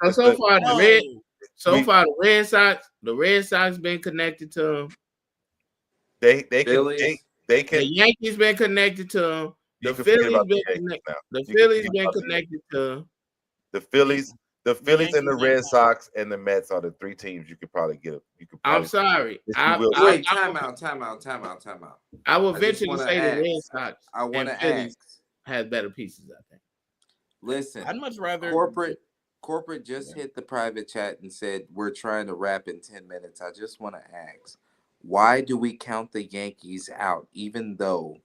So far, the Red Sox been connected to him. They can. The Yankees been connected to him. You The can forget Phillies about been the Yankees connected. now. The You can Phillies forget been about the connected to. The Phillies, the Phillies and the Yankees Red ain't- Sox and the Mets are the three teams you could probably get. You could I'm probably. sorry. If you will. Wait, time out. I will I venture just to want to say the Red ask. Sox I want and to Phillies ask. has better pieces. I think. Listen, I'd much rather corporate just hit the private chat and said we're trying to wrap in 10 minutes. I just want to ask, why do we count the Yankees out, even though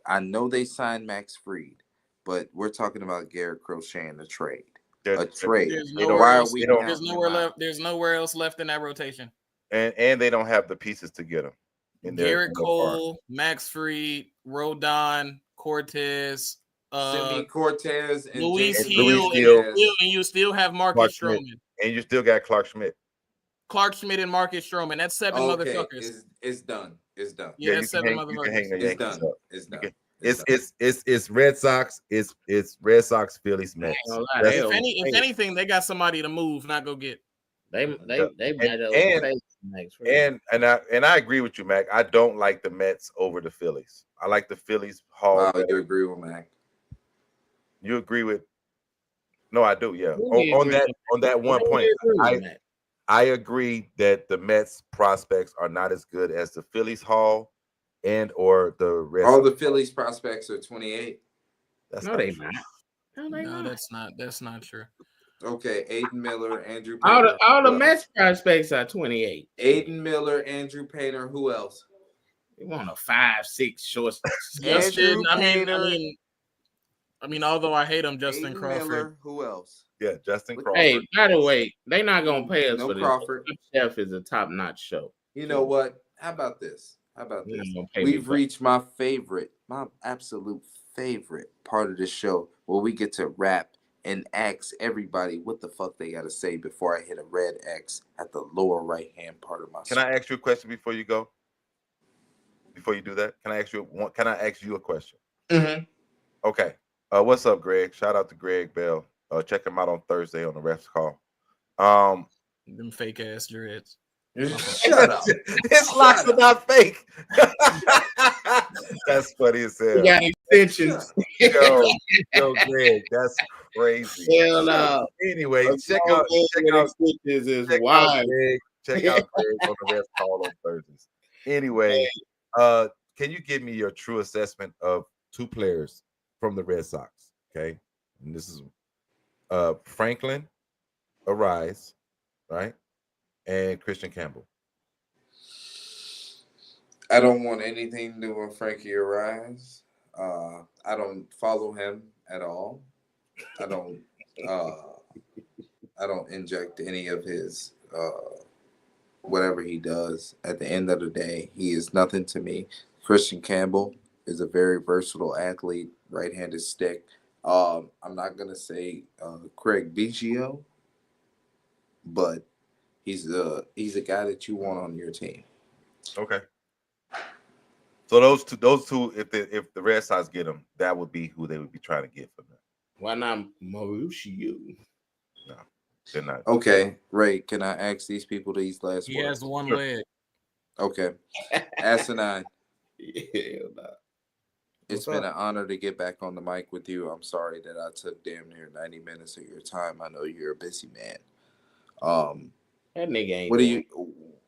I know they signed Max Fried, but we're talking about Garrett Crochet in a trade. A trade. There's They don't- nowhere Why are else. we don't- There's counting nowhere them out? left. There's nowhere else left in that rotation. And they don't have the pieces to get them. Garrett Cole, Max Fried, Rodon, Cortez, Cindy Cortez and Luis Jason Hill, Rodriguez. and you still have Clark Marcus Schmidt. Stroman. And you still got Clark Schmidt. Clark Schmidt and Marcus Stroman. That's seven Okay, motherfuckers. it's done. It's done. Yeah, you that's can seven hang, you can motherfuckers. hang the It's Yankees done. up. It's You done. can- It's It's Red Sox. It's Red Sox, Phillies, Mets. Gonna lie, That's- If anything, they got somebody to move, not go get. They might have and overpaid Max Fried. and I agree with you, Mac. I don't like the Mets over the Phillies. I like the Phillies. wow, better. you agree with Mac? You agree with? No, I do. Yeah. Who do you On agree that one Who do point, you agree with, Matt? I agree that the Mets prospects are not as good as the Phillies Hall and or the Red All Sox. the Phillies prospects are 28. That's No, not they true. not. No, they No, not. that's not true. Okay, Aiden Miller, Andrew All Painter. the who else? Mets prospects are 28. Aiden Miller, Andrew Painter. Who else? They want a 5'6" short. Andrew Painter. I mean, although I hate him, Justin Aiden Crawford. Miller. Who else? Yeah, Justin Crawford. Hey, by the way, they not gonna pay us No for this. Crawford. Chef is a top-notch show. You know what? How about this? You're not gonna pay me We've back. reached my absolute favorite part of the show where we get to rap and ask everybody what the fuck they got to say before I hit a red X at the lower right-hand part of my Can I ask you a question before you go? Before you do that, can I ask you a question? Mm-hmm. Okay. What's up, Greg? Shout out to Greg Bell. Check him out on Thursday on the refs call. Them fake ass dreads. Shut up. His locks are not fake. That's funny as hell. We got extensions. Yo, Greg, that's crazy. Hell no. Anyway, check out Greg. Check out Greg on the refs call on Thursdays. Anyway, can you give me your true assessment of two players from the Red Sox? Okay, and this is Franklin Arise, right, and Christian Campbell. I don't want anything to do with Frankie Arise. I don't follow him at all. I don't inject any of his whatever he does. At the end of the day, he is nothing to me. Christian Campbell is a very versatile athlete, right-handed stick. I'm not gonna say Craig Biggio, but he's a guy that you want on your team. Okay. So those two, if the Red Sox get them, that would be who they would be trying to get for them. Why not Mauricio? No, they're not. Okay, Ray, can I ask these people these last He words? has one leg. Okay. Asinine. Hell no. It's been an honor to get back on the mic with you. I'm sorry that I took damn near 90 minutes of your time. I know you're a busy man. That nigga ain't.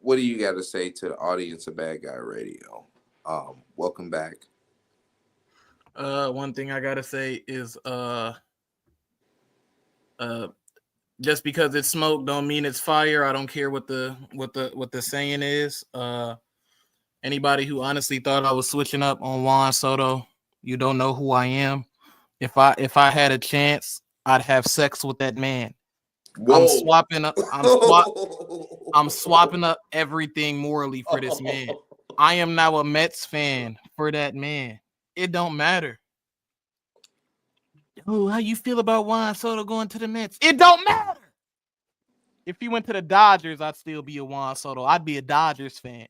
What do you got to say to the audience of Bad Guy Radio? Welcome back. One thing I gotta say is just because it's smoke don't mean it's fire. I don't care what the saying is. Anybody who honestly thought I was switching up on Juan Soto, you don't know who I am. If I had a chance, I'd have sex with that man. Whoa. I'm swapping up everything morally for this man. I am now a Mets fan for that man. It don't matter. Oh, how you feel about Juan Soto going to the Mets? It don't matter. If he went to the Dodgers, I'd still be a Juan Soto. I'd be a Dodgers fan.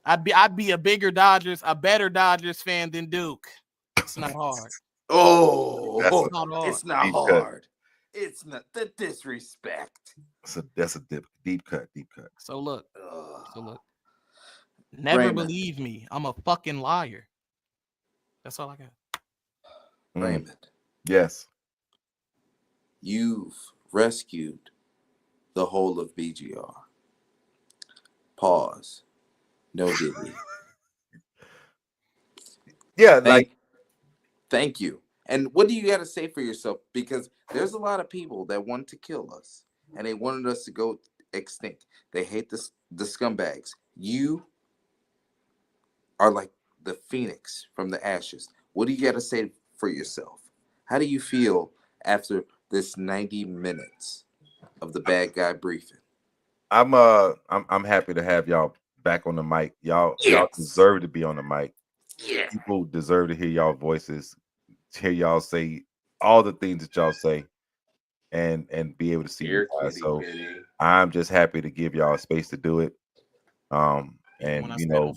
I'd be a better Dodgers fan than Duke. It's not hard. It's not hard. It's not the disrespect. That's a deep cut. So look. Never Raymond. believe me. I'm a fucking liar. That's all I got. Raymond. Yes. You've rescued the whole of BGR. Pause. No diddy. Yeah, like Thank you. And what do you got to say for yourself? Because there's a lot of people that want to kill us, and they wanted us to go extinct. They hate the scumbags. You are like the phoenix from the ashes. What do you got to say for yourself? How do you feel after this 90 minutes of the bad guy briefing? I'm happy to have y'all back on the mic. Y'all deserve to be on the mic. Yeah. People deserve to hear y'all voices, hear y'all say all the things that y'all say, and be able to see you guys. So I'm just happy to give y'all a space to do it. And you know,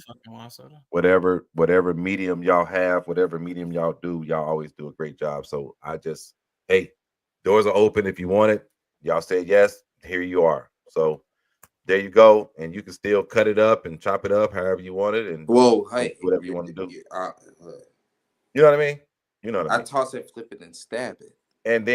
whatever medium y'all have, whatever medium y'all do, y'all always do a great job. So I just, hey, doors are open if you want it. Y'all said yes, here you are. So there you go, and you can still cut it up and chop it up however you want it, and Hey, whatever you want to do. You know what I mean? You know what I mean? Toss it, flip it, and stab it. And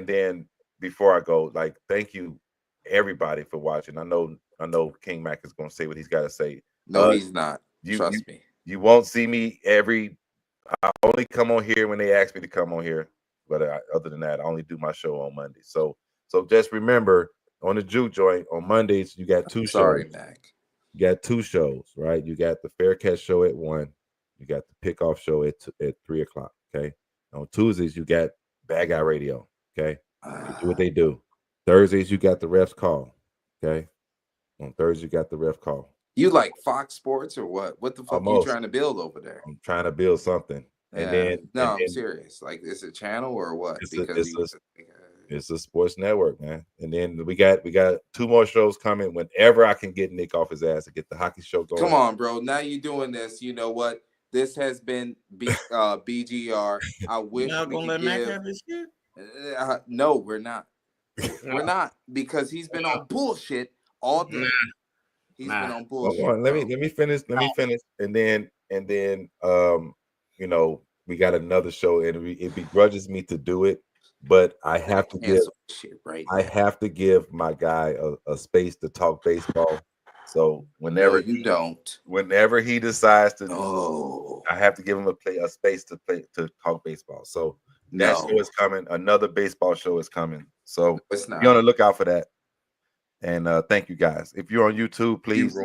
then before I go, like, thank you everybody for watching. I know King Mac is going to say what he's got to say. No, he's not. Trust me. You won't see me I only come on here when they ask me to come on here. But other than that, I only do my show on Monday. So just remember, on the Juke Joint on Mondays, you got two shows. Sorry, Mac. You got two shows, right? You got the Faircat show at 1. You got the Pickoff show at 3 o'clock. Okay. On Tuesdays, you got Bad Guy Radio. Okay. They do what they do. Thursdays, you got the refs call. Okay. On Thursdays, you got the ref call. You like Fox Sports or what? What the fuck are you trying to build over there? I'm trying to build something. Yeah. I'm serious. Like, it's a channel or what? It's a sports network, man. And then we got 2 more shows coming whenever I can get Nick off his ass to get the hockey show going. Come on, bro. Now you're doing this. You know what? This has been BGR. I wish not we gonna could let give. Mac have his shit? No, we're not. We're not, because he's been on bullshit all day. He's been on bullshit. Hold on. Let me finish. And then you know, we got another show, and it begrudges me to do it, but I have to give have to give my guy a space to talk baseball. So whenever whenever he decides to, I have to give him a space to talk baseball. So that show is coming. Another baseball show is coming. So be on the lookout for that. And thank you guys. If you're on YouTube, please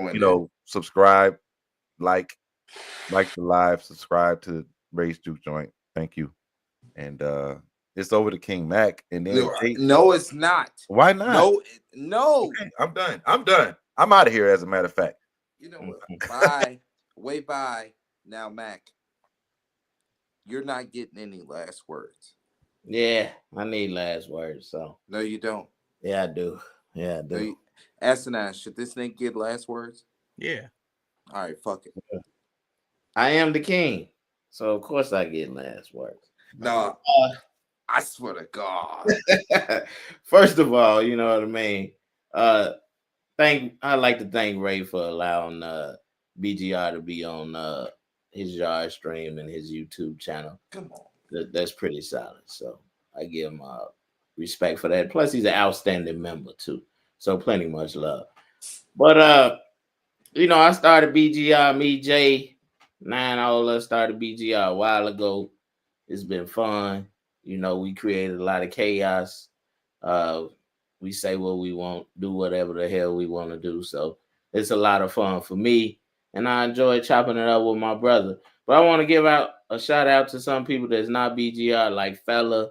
subscribe, like the live, subscribe to Ray's Juke Joint. Thank you. And it's over to King Mac. And then no, it's not. Why not? No. Okay, I'm done. I'm out of here, as a matter of fact. You know what? Bye. Wait, bye. Now, Mac, you're not getting any last words. Yeah, I need last words. So no, you don't. Yeah, I do. Yeah, I do. Asinine, should this thing get last words? Yeah. All right, fuck it. I am the king, so of course I get last words. No, I swear to God. First of all, you know what I mean. I'd like to thank Ray for allowing BGR to be on his yard stream and his YouTube channel. Come on, that's pretty solid. So I give him respect for that. Plus, he's an outstanding member too. So plenty much love. But I started BGR. Me, Jay, 9, all of us started BGR a while ago. It's been fun. We created a lot of chaos. We say what we want, do whatever the hell we want to do. So it's a lot of fun for me. And I enjoy chopping it up with my brother. But I want to give out a shout out to some people that's not BGR, like Fella,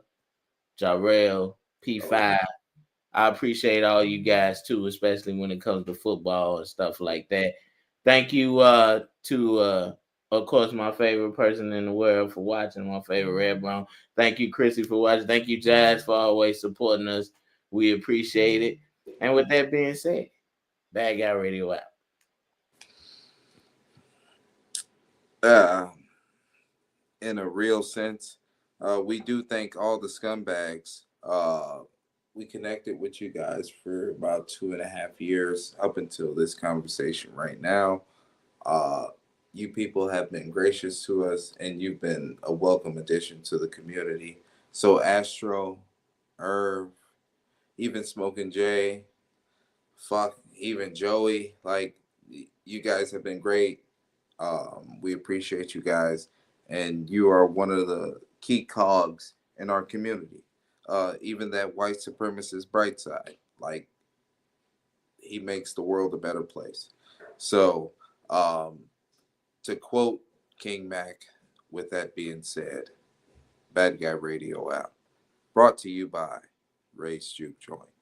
Jarrell, P5. I appreciate all you guys too, especially when it comes to football and stuff like that. Thank you to of course, my favorite person in the world for watching, my favorite Red Brown. Thank you, Chrissy, for watching. Thank you, Jazz, for always supporting us. We appreciate it. And with that being said, Bad Guy Radio out. In a real sense, we do thank all the scumbags. We connected with you guys for about 2.5 years up until this conversation right now. You people have been gracious to us, and you've been a welcome addition to the community. So Astro, Irv, even Smoking Jay, fuck, even Joey, like you guys have been great. We appreciate you guys, and you are one of the key cogs in our community. Even that white supremacist bright side, like he makes the world a better place. So, to quote King Mac, with that being said, Bad Guy Radio out. Brought to you by Ray's Juke Joint.